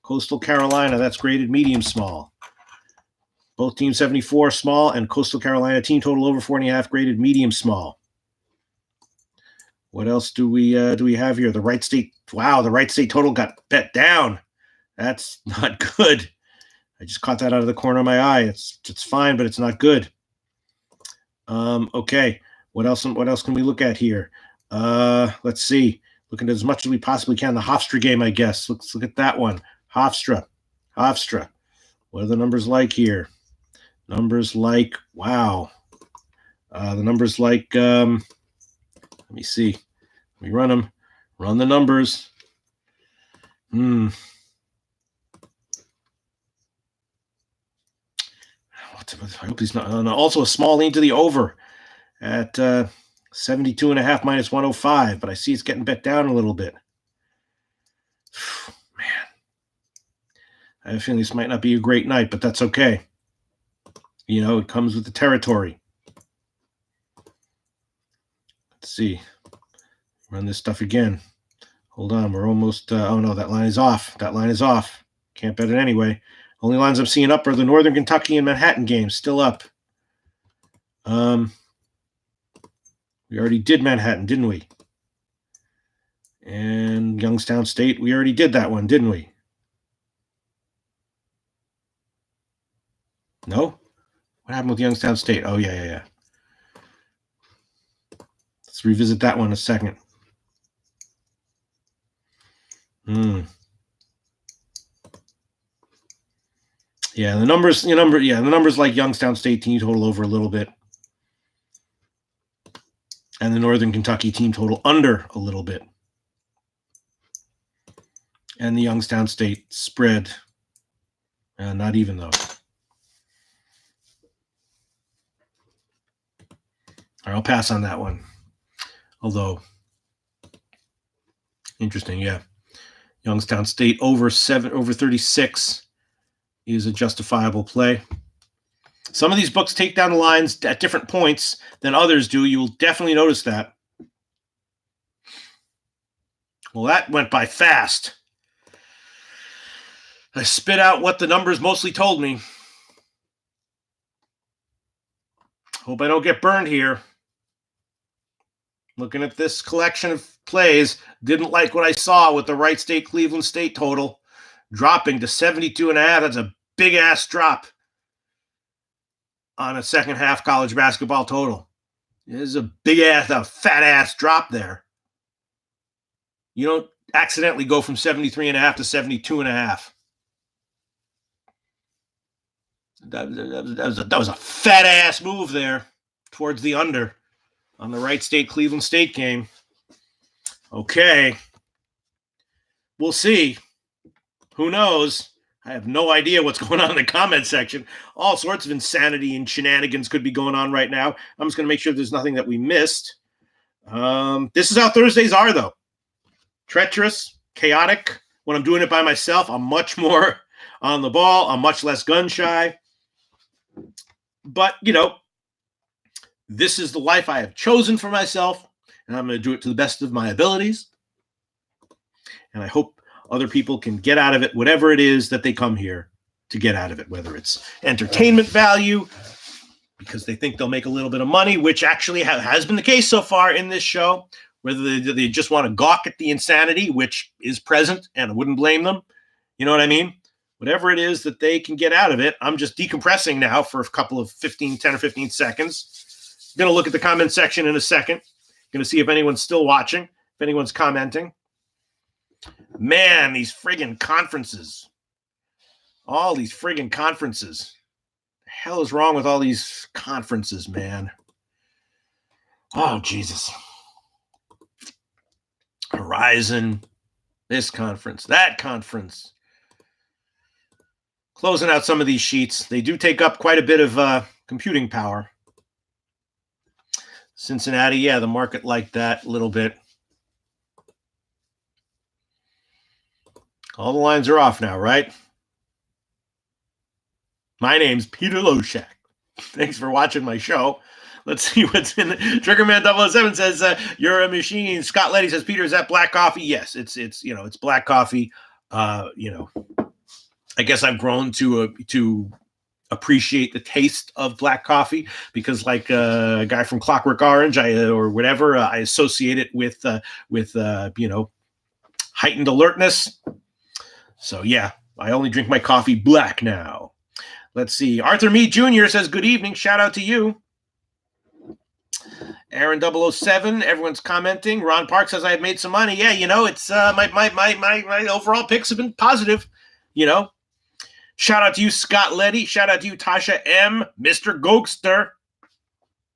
Coastal Carolina, that's graded medium small. Both teams 74 small, and Coastal Carolina team total over 40.5, graded medium small. What else do we have here? The Wright State. Wow, the Wright State total got bet down. That's not good. I just caught that out of the corner of my eye. It's fine, but it's not good. Okay. What else can we look at here? Let's see. Looking at as much as we possibly can. The Hofstra game, I guess. Let's look at that one. Hofstra. What are the numbers like here? Numbers like, wow. The numbers like, let me see. Let me run them. Run the numbers. I hope he's not. Also, a small lean to the over at 72.5 minus 105, but I see it's getting bet down a little bit. Man, I have a feeling this might not be a great night, but that's okay. You know, it comes with the territory. Let's see. Run this stuff again. Hold on, we're almost, oh no, that line is off. That line is off. Can't bet it anyway. Only lines I'm seeing up are the Northern Kentucky and Manhattan games, still up. We already did Manhattan, didn't we? And Youngstown State, we already did that one, didn't we? No? What happened with Youngstown State? Oh, yeah. Let's revisit that one in a second. Yeah, the numbers like Youngstown State team total over a little bit. And the Northern Kentucky team total under a little bit. And the Youngstown State spread, not even though. All right, I'll pass on that one. Although, interesting, yeah. Youngstown State over 36 is a justifiable play. Some of these books take down the lines at different points than others do. You will definitely notice that. Well, that went by fast. I spit out what the numbers mostly told me. Hope I don't get burned here. Looking at this collection of plays, didn't like what I saw with the Wright State Cleveland State total dropping to 72.5. That's a big-ass drop on a second-half college basketball total. There's a big-ass, a fat-ass drop there. You don't accidentally go from 73.5 to 72.5. That was a fat-ass move there towards the under on the Wright State Cleveland State game. Okay. We'll see. Who knows? I have no idea what's going on in the comment section. All sorts of insanity and shenanigans could be going on right now. I'm just going to make sure there's nothing that we missed. This is how Thursdays are, though. Treacherous, chaotic. When I'm doing it by myself, I'm much more on the ball. I'm much less gun shy. But, you know, this is the life I have chosen for myself, and I'm going to do it to the best of my abilities. And I hope other people can get out of it whatever it is that they come here to get out of it, whether it's entertainment value, because they think they'll make a little bit of money, which actually has been the case so far in this show, whether they just want to gawk at the insanity, which is present, and I wouldn't blame them. You know what I mean? Whatever it is that they can get out of it, I'm just decompressing now for a couple of 10 or 15 seconds. I'm going to look at the comment section in a second. Going to see if anyone's still watching, if anyone's commenting. Man, these friggin' conferences. All these friggin' conferences. The hell is wrong with all these conferences, man? Oh, Jesus. Horizon, this conference, that conference. Closing out some of these sheets. They do take up quite a bit of computing power. Cincinnati, yeah, the market liked that a little bit. All the lines are off now, right? My name's Peter Loshak. Thanks for watching my show. Let's see what's in. Triggerman007 says, you're a machine. Scott Letty says, Peter, is that black coffee? Yes, it's black coffee. I guess I've grown to appreciate the taste of black coffee because, like a guy from Clockwork Orange, I associate it with heightened alertness. So yeah, I only drink my coffee black now. Let's see. Arthur Mead Jr. says, good evening. Shout out to you. Aaron007, everyone's commenting. Ron Park says, I have made some money. Yeah, it's my overall picks have been positive, Shout out to you, Scott Letty. Shout out to you, Tasha M. Mr. Gokster,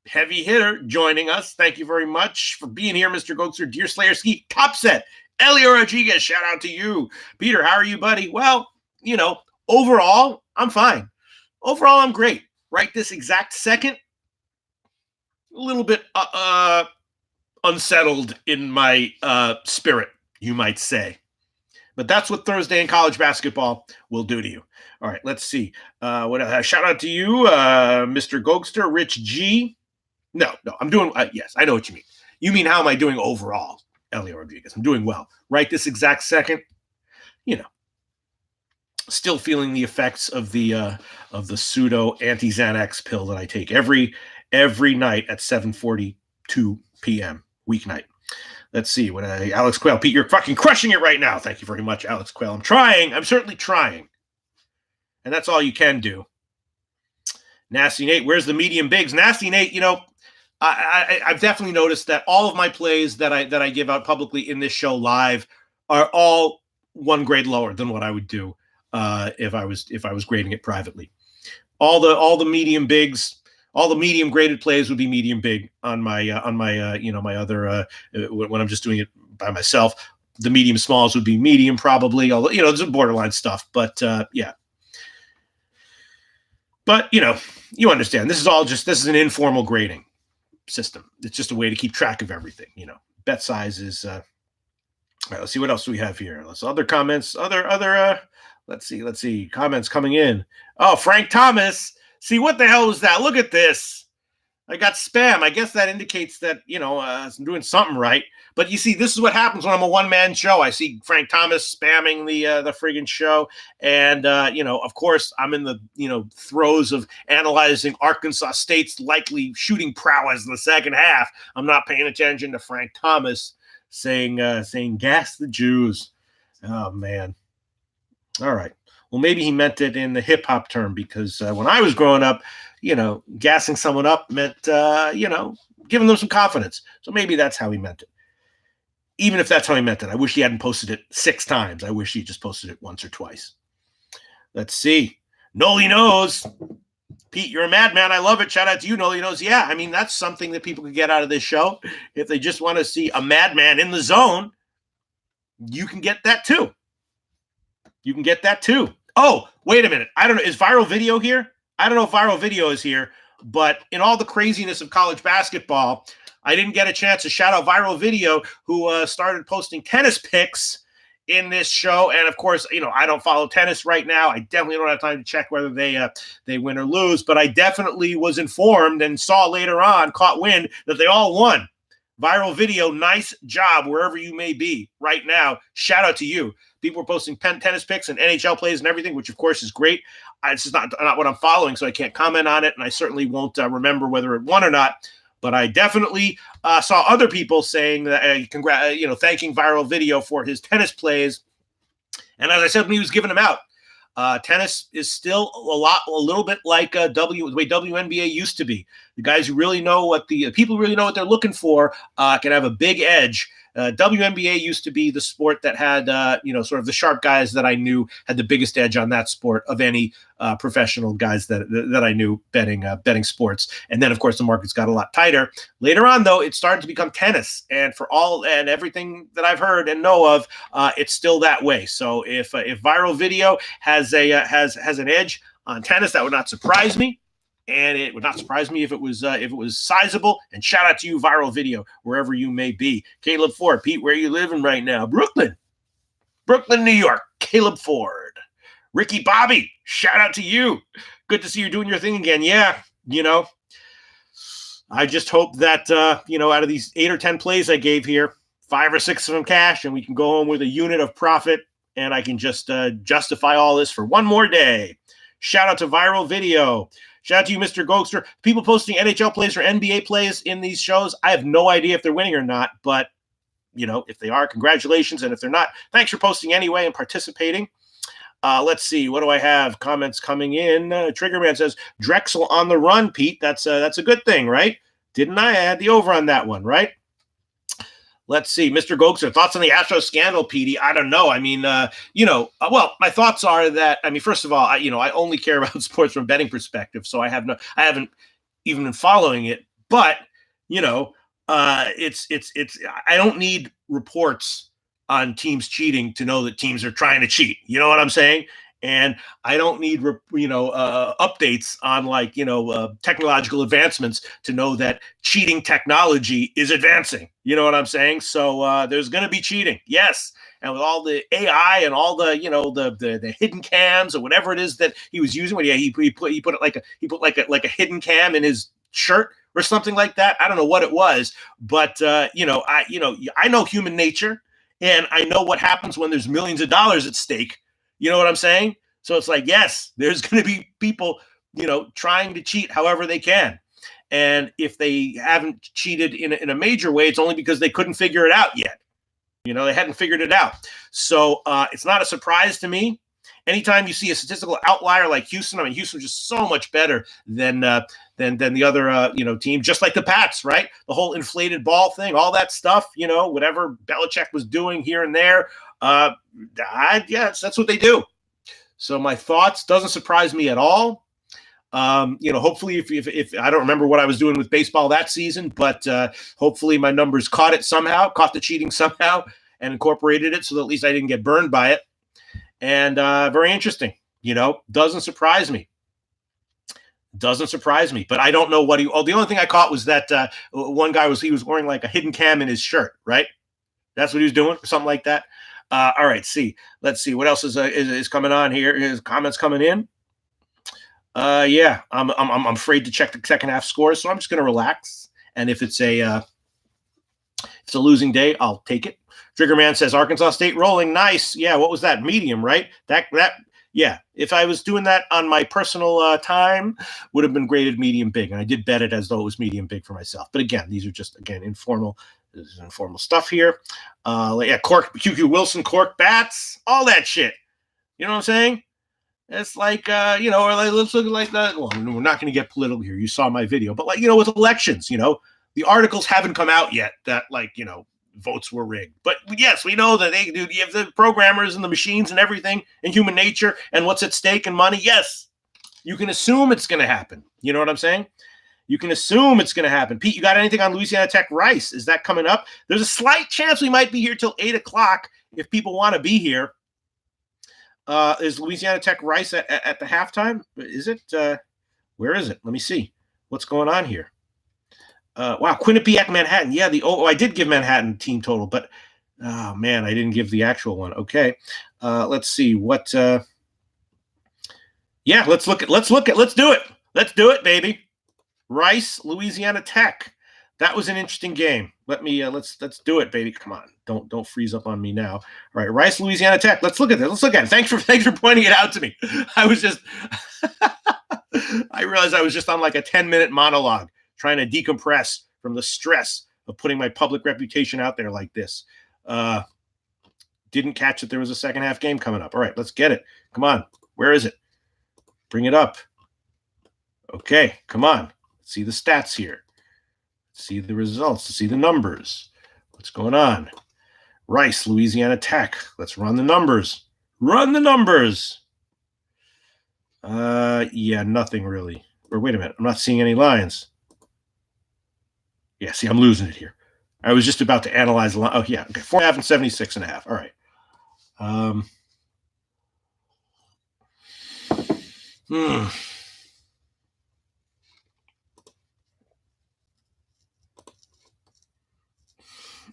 heavy hitter, joining us. Thank you very much for being here, Mr. Gokster. Deer Slayer Ski, Top Set. Elio Rodriguez, shout out to you. Peter, how are you, buddy? Well, overall, I'm fine. Overall, I'm great. Right this exact second, a little bit unsettled in my spirit, you might say. But that's what Thursday in college basketball will do to you. All right, let's see. Shout out to you, Mr. Gokster, Rich G. No, I'm doing, yes, I know what you mean. You mean, how am I doing overall, Elio Rodriguez? I'm doing well. Right this exact second, still feeling the effects of the pseudo anti-Xanax pill that I take every night at 7:42 p.m. weeknight. Let's see. Alex Quayle, Pete, you're fucking crushing it right now. Thank you very much, Alex Quayle. I'm trying. I'm certainly trying. And that's all you can do. Nasty Nate, where's the medium bigs? Nasty Nate, I've definitely noticed that all of my plays that I give out publicly in this show live are all one grade lower than what I would do if I was grading it privately. All the medium bigs, all the medium graded plays would be medium big on my my other when I'm just doing it by myself. The medium smalls would be medium probably, although there's borderline stuff, but yeah. But you understand, this is an informal grading system. It's just a way to keep track of everything. Bet sizes. All right, let's see what else we have here. Other comments. Let's see. Comments coming in. Oh, Frank Thomas. See, what the hell was that? Look at this. I got spam. I guess that indicates that, I'm doing something right. But you see, this is what happens when I'm a one-man show. I see Frank Thomas spamming the friggin' show. And, of course, I'm in the, throes of analyzing Arkansas State's likely shooting prowess in the second half. I'm not paying attention to Frank Thomas saying gas the Jews. Oh, man. All right. Well, maybe he meant it in the hip hop term, because when I was growing up, gassing someone up meant, giving them some confidence. So maybe that's how he meant it. Even if that's how he meant it, I wish he hadn't posted it 6 times. I wish he just posted it once or twice. Let's see. Noli knows. Pete, you're a madman. I love it. Shout out to you, Noli knows. Yeah, I mean, that's something that people could get out of this show. If they just want to see a madman in the zone, you can get that too. Oh, wait a minute. I don't know. Is Viral Video here? I don't know if Viral Video is here, but in all the craziness of college basketball, I didn't get a chance to shout out Viral Video, who started posting tennis pics in this show. And of course, I don't follow tennis right now. I definitely don't have time to check whether they win or lose, but I definitely was informed and saw later on, caught wind, that they all won. Viral Video, nice job wherever you may be right now. Shout out to you. People are posting tennis pics and NHL plays and everything, which of course is great. It's just not what I'm following, so I can't comment on it, and I certainly won't remember whether it won or not. But I definitely saw other people saying that, thanking Viral Video for his tennis plays. And as I said when he was giving them out, tennis is still a little bit like the way WNBA used to be. The guys who really know people who really know what they're looking for can have a big edge. WNBA used to be the sport that had, sort of the sharp guys that I knew had the biggest edge on that sport of any professional guys that I knew betting sports. And then, of course, the markets got a lot tighter. Later on, though, it started to become tennis. And for all and everything that I've heard and know of, it's still that way. So if Viral Video has an edge on tennis, that would not surprise me. And it would not surprise me if it was sizable. And shout out to you, Viral Video, wherever you may be. Caleb Ford, Pete, where are you living right now? Brooklyn, New York. Caleb Ford, Ricky Bobby, shout out to you. Good to see you doing your thing again. Yeah, I just hope that out of these 8 or 10 plays I gave here, 5 or 6 of them cash, and we can go home with a unit of profit, and I can just justify all this for one more day. Shout out to Viral Video. Shout out to you, Mr. Gokster. People posting NHL plays or NBA plays in these shows, I have no idea if they're winning or not, but, if they are, congratulations. And if they're not, thanks for posting anyway and participating. Let's see. What do I have? Comments coming in. Triggerman says, Drexel on the run, Pete. That's a good thing, right? Didn't I had the over on that one, right? Let's see. Mr. Gokster, thoughts on the Astros scandal, Petey? I don't know. I mean, well, my thoughts are that, first of all, I only care about sports from a betting perspective, so I haven't even been following it. But, it's I don't need reports on teams cheating to know that teams are trying to cheat. You know what I'm saying? And I don't need updates on technological advancements to know that cheating technology is advancing. You know what I'm saying? So there's going to be cheating, yes. And with all the AI and all the the hidden cams or whatever it is that he was using, he put like a hidden cam in his shirt or something like that. I don't know what it was, but I know human nature, and I know what happens when there's millions of dollars at stake. You know what I'm saying? So it's like, yes, there's going to be people, trying to cheat however they can. And if they haven't cheated in a major way, it's only because they couldn't figure it out yet. They hadn't figured it out. So it's not a surprise to me. Anytime you see a statistical outlier like Houston, I mean, Houston's just so much better than the other team, just like the Pats, right? The whole inflated ball thing, all that stuff, whatever Belichick was doing here and there. That's what they do. So my thoughts, doesn't surprise me at all. Hopefully if I don't remember what I was doing with baseball that season, but hopefully my numbers caught the cheating somehow and incorporated it so that at least I didn't get burned by it. And very interesting, doesn't surprise me. But I don't know what the only thing I caught was that one guy was wearing like a hidden cam in his shirt, right? That's what he was doing, or something like that. All right, let's see what else is coming on here. His comments coming in. I'm afraid to check the second half scores, so I'm just going to relax. And if it's a losing day, I'll take it. Triggerman says Arkansas State rolling, nice. Yeah, what was that? Medium, right? Yeah. If I was doing that on my personal time, would have been graded medium big, and I did bet it as though it was medium big for myself. But again, these are just informal. This is informal stuff here. Cork, QQ Wilson, Cork bats, all that shit. You know what I'm saying? It's like, let's look like that. Well, we're not going to get political here. You saw my video. But, with elections, the articles haven't come out yet that, votes were rigged. But, yes, we know that they do. You have the programmers and the machines and everything and human nature and what's at stake and money. Yes, you can assume it's going to happen. You know what I'm saying? You can assume it's going to happen. Pete, you got anything on Louisiana Tech Rice? Is that coming up? There's a slight chance we might be here till 8 o'clock if people want to be here. Is Louisiana Tech Rice at the halftime? Is it? Where is it? Let me see. What's going on here? Wow, Quinnipiac, Manhattan. Yeah, I did give Manhattan team total, but oh man, I didn't give the actual one. Okay, let's see what. Let's do it. Let's do it, baby. Rice, Louisiana Tech. That was an interesting game. Let's do it, baby. Come on. Don't freeze up on me now. All right, Rice, Louisiana Tech. Let's look at this. Let's look at it. Thanks for pointing it out to me. I realized I was just on like a 10-minute monologue trying to decompress from the stress of putting my public reputation out there like this. Didn't catch that there was a second half game coming up. All right, let's get it. Come on. Where is it? Bring it up. Okay, come on. Let's see the stats here. See the results, to see the numbers. What's going on? Rice, Louisiana Tech. Let's run the numbers. Run the numbers. Nothing really. Or wait a minute. I'm not seeing any lines. Yeah, see, I'm losing it here. I was just about to analyze the line. Oh, yeah. Okay. 4.5 and 76.5. All right.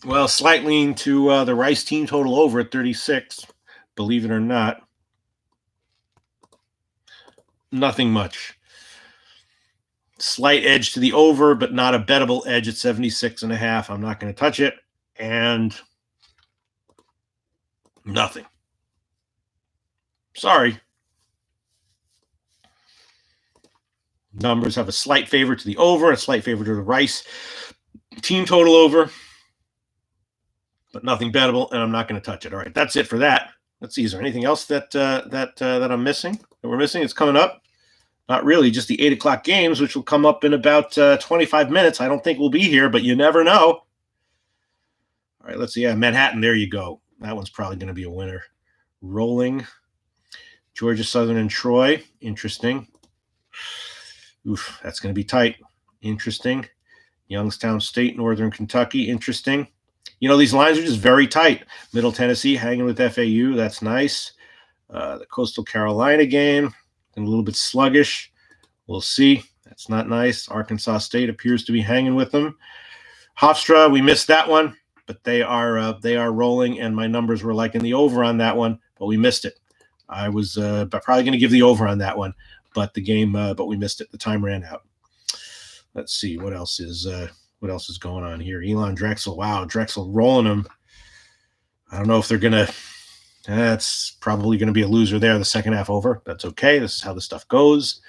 Well, slight lean to the Rice team total over at 36, believe it or not. Nothing much. Slight edge to the over, but not a bettable edge at 76.5. I'm not going to touch it. And nothing. Sorry. Numbers have a slight favor to the over, a slight favor to the Rice team total over, but nothing bettable, and I'm not going to touch it. All right, that's it for that. Let's see. Is there anything else that I'm missing? That we're missing? It's coming up. Not really. Just the 8 o'clock games, which will come up in about 25 minutes. I don't think we'll be here, but you never know. All right, let's see. Yeah, Manhattan. There you go. That one's probably going to be a winner. Rolling. Georgia Southern and Troy. Interesting. Oof, that's going to be tight. Interesting. Youngstown State, Northern Kentucky. Interesting. These lines are just very tight. Middle Tennessee hanging with FAU. That's nice. The Coastal Carolina game, a little bit sluggish. We'll see. That's not nice. Arkansas State appears to be hanging with them. Hofstra, we missed that one, but they are rolling, and my numbers were like in the over on that one, but we missed it. I was probably going to give the over on that one, but but we missed it. The time ran out. Let's see what else is going on here. Elon Drexel, wow, Drexel rolling them. I don't know if they're gonna. That's probably going to be a loser there. The second half over. That's okay. This is how the stuff goes.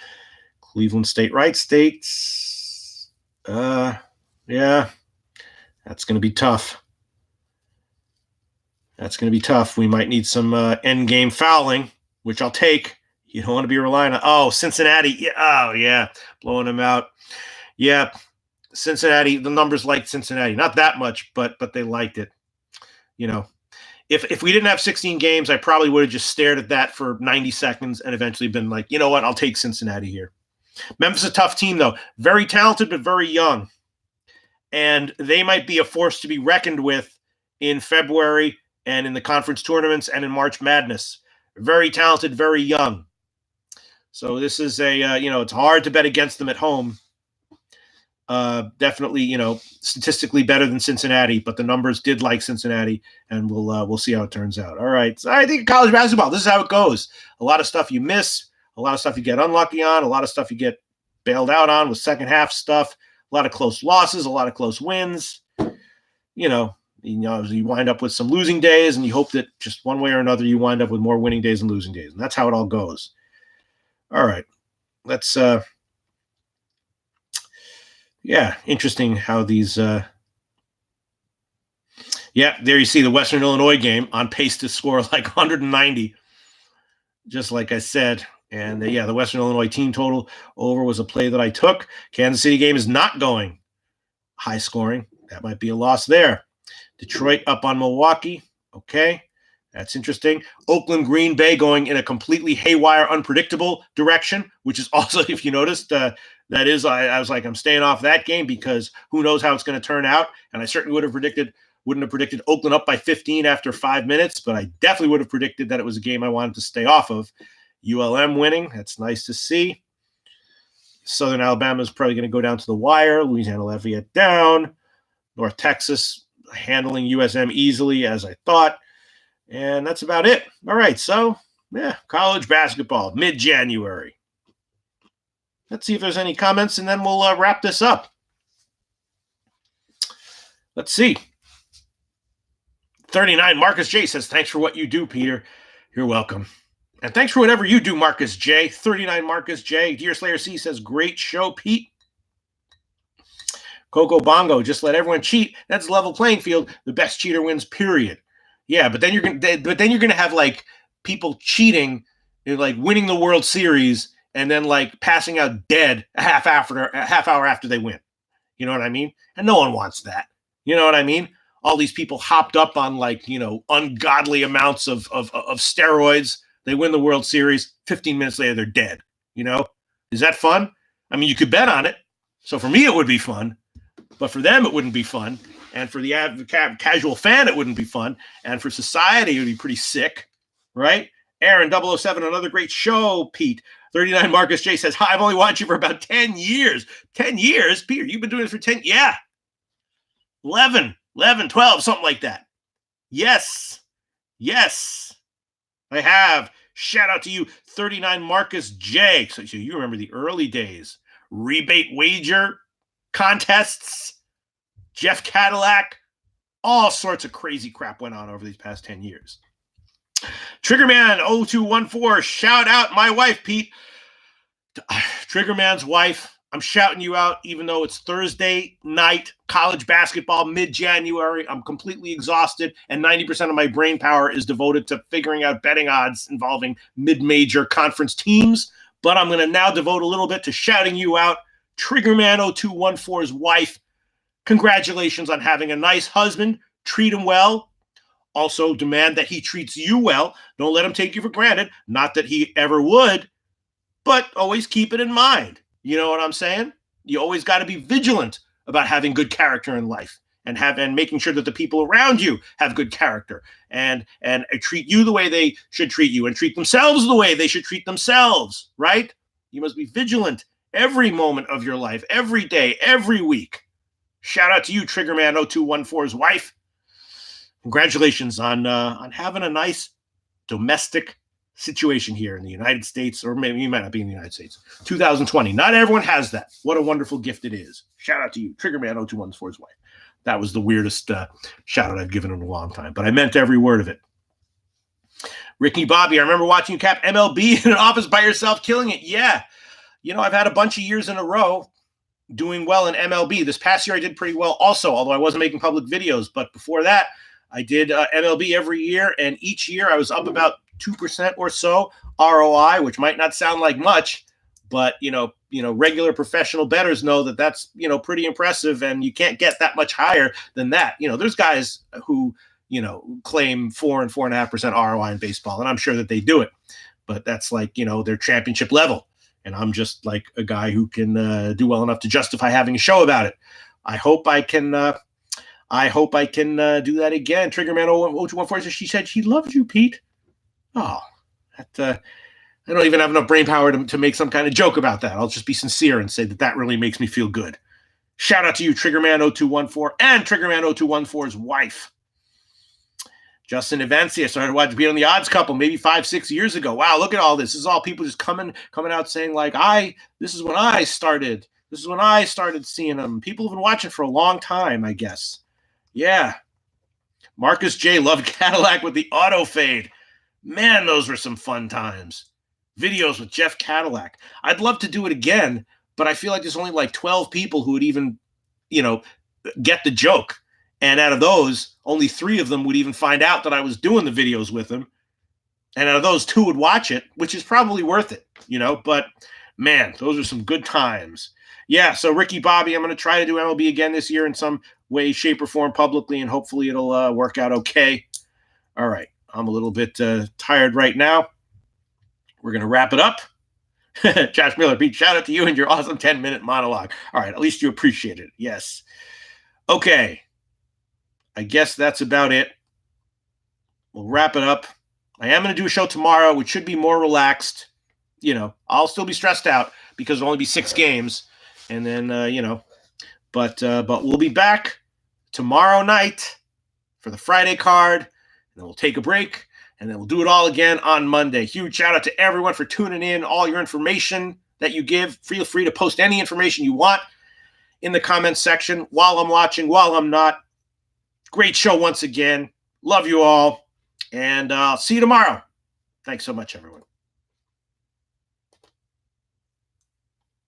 Cleveland State, Wright State. Yeah. That's going to be tough. We might need some end game fouling, which I'll take. You don't want to be relying on. Cincinnati. Yeah. Oh, yeah. Blowing them out. Yeah. Cincinnati. The numbers liked Cincinnati. Not that much, but they liked it. If we didn't have 16 games, I probably would have just stared at that for 90 seconds and eventually been like, you know what? I'll take Cincinnati here. Memphis is a tough team, though. Very talented, but very young. And they might be a force to be reckoned with in February and in the conference tournaments and in March Madness. Very talented, very young. So this is it's hard to bet against them at home. Definitely, statistically better than Cincinnati, but the numbers did like Cincinnati, and we'll see how it turns out. All right. So I think college basketball, this is how it goes. A lot of stuff you miss, a lot of stuff you get unlucky on, a lot of stuff you get bailed out on with second half stuff. A lot of close losses, a lot of close wins. You wind up with some losing days, and you hope that just one way or another you wind up with more winning days than losing days. And that's how it all goes. All right. Let's interesting how these there you see the Western Illinois game on pace to score like 190, just like I said. And the Western Illinois team total over was a play that I took. Kansas City game is not going high scoring. That might be a loss there. Detroit up on Milwaukee. Okay, that's interesting. Oakland, Green Bay going in a completely haywire, unpredictable direction, which is also, if you noticed, I was like, I'm staying off that game because who knows how it's going to turn out. And I certainly wouldn't have predicted Oakland up by 15 after 5 minutes, but I definitely would have predicted that it was a game I wanted to stay off of. ULM winning. That's nice to see. Southern Alabama is probably going to go down to the wire. Louisiana Lafayette down. North Texas handling USM easily, as I thought. And that's about it. All right. So, college basketball, mid-January. Let's see if there's any comments, and then we'll wrap this up. Let's see. 39, Marcus J. says, thanks for what you do, Peter. You're welcome. And thanks for whatever you do, Marcus J. 39, Marcus J. Deer Slayer C says, great show, Pete. Coco Bongo, just let everyone cheat. That's a level playing field. The best cheater wins, period. Yeah, but then you're gonna have like people cheating, like winning the World Series, and then like passing out dead a half hour after they win. You know what I mean? And no one wants that. You know what I mean? All these people hopped up on ungodly amounts of steroids. They win the World Series. 15 minutes later, they're dead. Is that fun? I mean, you could bet on it. So for me, it would be fun. But for them, it wouldn't be fun. And for the casual fan, it wouldn't be fun. And for society, it would be pretty sick. Right? Aaron 007, another great show, Pete. 39 Marcus J says, hi, I've only watched you for about 10 years. 10 years? Peter, you've been doing this for 10? Yeah. 11, 12, something like that. Yes. I have. Shout out to you, 39 Marcus J. So you remember the early days. Rebate wager contests, Jeff Cadillac, all sorts of crazy crap went on over these past 10 years. Triggerman 0214, shout out my wife, Pete. Triggerman's wife, I'm shouting you out even though it's Thursday night, college basketball, mid-January. I'm completely exhausted, and 90% of my brain power is devoted to figuring out betting odds involving mid-major conference teams. But I'm going to now devote a little bit to shouting you out. Triggerman 0214's wife, congratulations on having a nice husband. Treat him well. Also demand that he treats you well. Don't let him take you for granted. Not that he ever would, but always keep it in mind. You know what I'm saying? You always got to be vigilant about having good character in life and making sure that the people around you have good character and treat you the way they should treat you and treat themselves the way they should treat themselves, right? You must be vigilant every moment of your life, every day, every week. Shout out to you, Triggerman0214's wife. Congratulations on having a nice domestic situation here in the United States, or maybe you might not be in the United States. 2020. Not everyone has that. What a wonderful gift it is. Shout out to you, Triggerman0214's wife. That was the weirdest shout out I've given in a long time, but I meant every word of it. Ricky Bobby, I remember watching you cap MLB in an office by yourself, killing it. Yeah. You know, I've had a bunch of years in a row doing well in MLB. This past year I did pretty well also, although I wasn't making public videos. But before that, I did MLB every year, and each year I was up about 2% or so ROI, which might not sound like much, but regular professional bettors know that that's pretty impressive, and you can't get that much higher than that. There's guys who claim 4 and 4.5% ROI in baseball, and I'm sure that they do it, but that's like their championship level, and I'm just like a guy who can do well enough to justify having a show about it. I hope I can. Do that again. Triggerman0214 says she said she loved you, Pete. Oh, that. I don't even have enough brain power to make some kind of joke about that. I'll just be sincere and say that really makes me feel good. Shout out to you, Triggerman0214 and Triggerman0214's wife. Justin Evancy, I started watching Beat on the Odds Couple maybe 5-6 years ago. Wow, look at all this. This is all people just coming out saying like, this is when I started. This is when I started seeing them. People have been watching for a long time, I guess. Yeah. Marcus J. loved Cadillac with the auto fade. Man, those were some fun times. Videos with Jeff Cadillac. I'd love to do it again, but I feel like there's only like 12 people who would even, get the joke. And out of those, only 3 of them would even find out that I was doing the videos with him. And out of those, 2 would watch it, which is probably worth it, but man, those are some good times. Yeah. So Ricky Bobby, I'm going to try to do MLB again this year in some way, shape, or form publicly, and hopefully it'll work out okay. All right. I'm a little bit tired right now. We're going to wrap it up. Josh Miller, Pete, shout out to you and your awesome 10-minute monologue. All right, at least you appreciate it. Yes. Okay. I guess that's about it. We'll wrap it up. I am going to do a show tomorrow, which should be more relaxed. I'll still be stressed out because it'll only be 6 games. And then, but we'll be back tomorrow night for the Friday card. And then we'll take a break. And then we'll do it all again on Monday. Huge shout out to everyone for tuning in. All your information that you give, feel free to post any information you want in the comments section while I'm watching, while I'm not. Great show once again. Love you all. And I'll see you tomorrow. Thanks so much, everyone.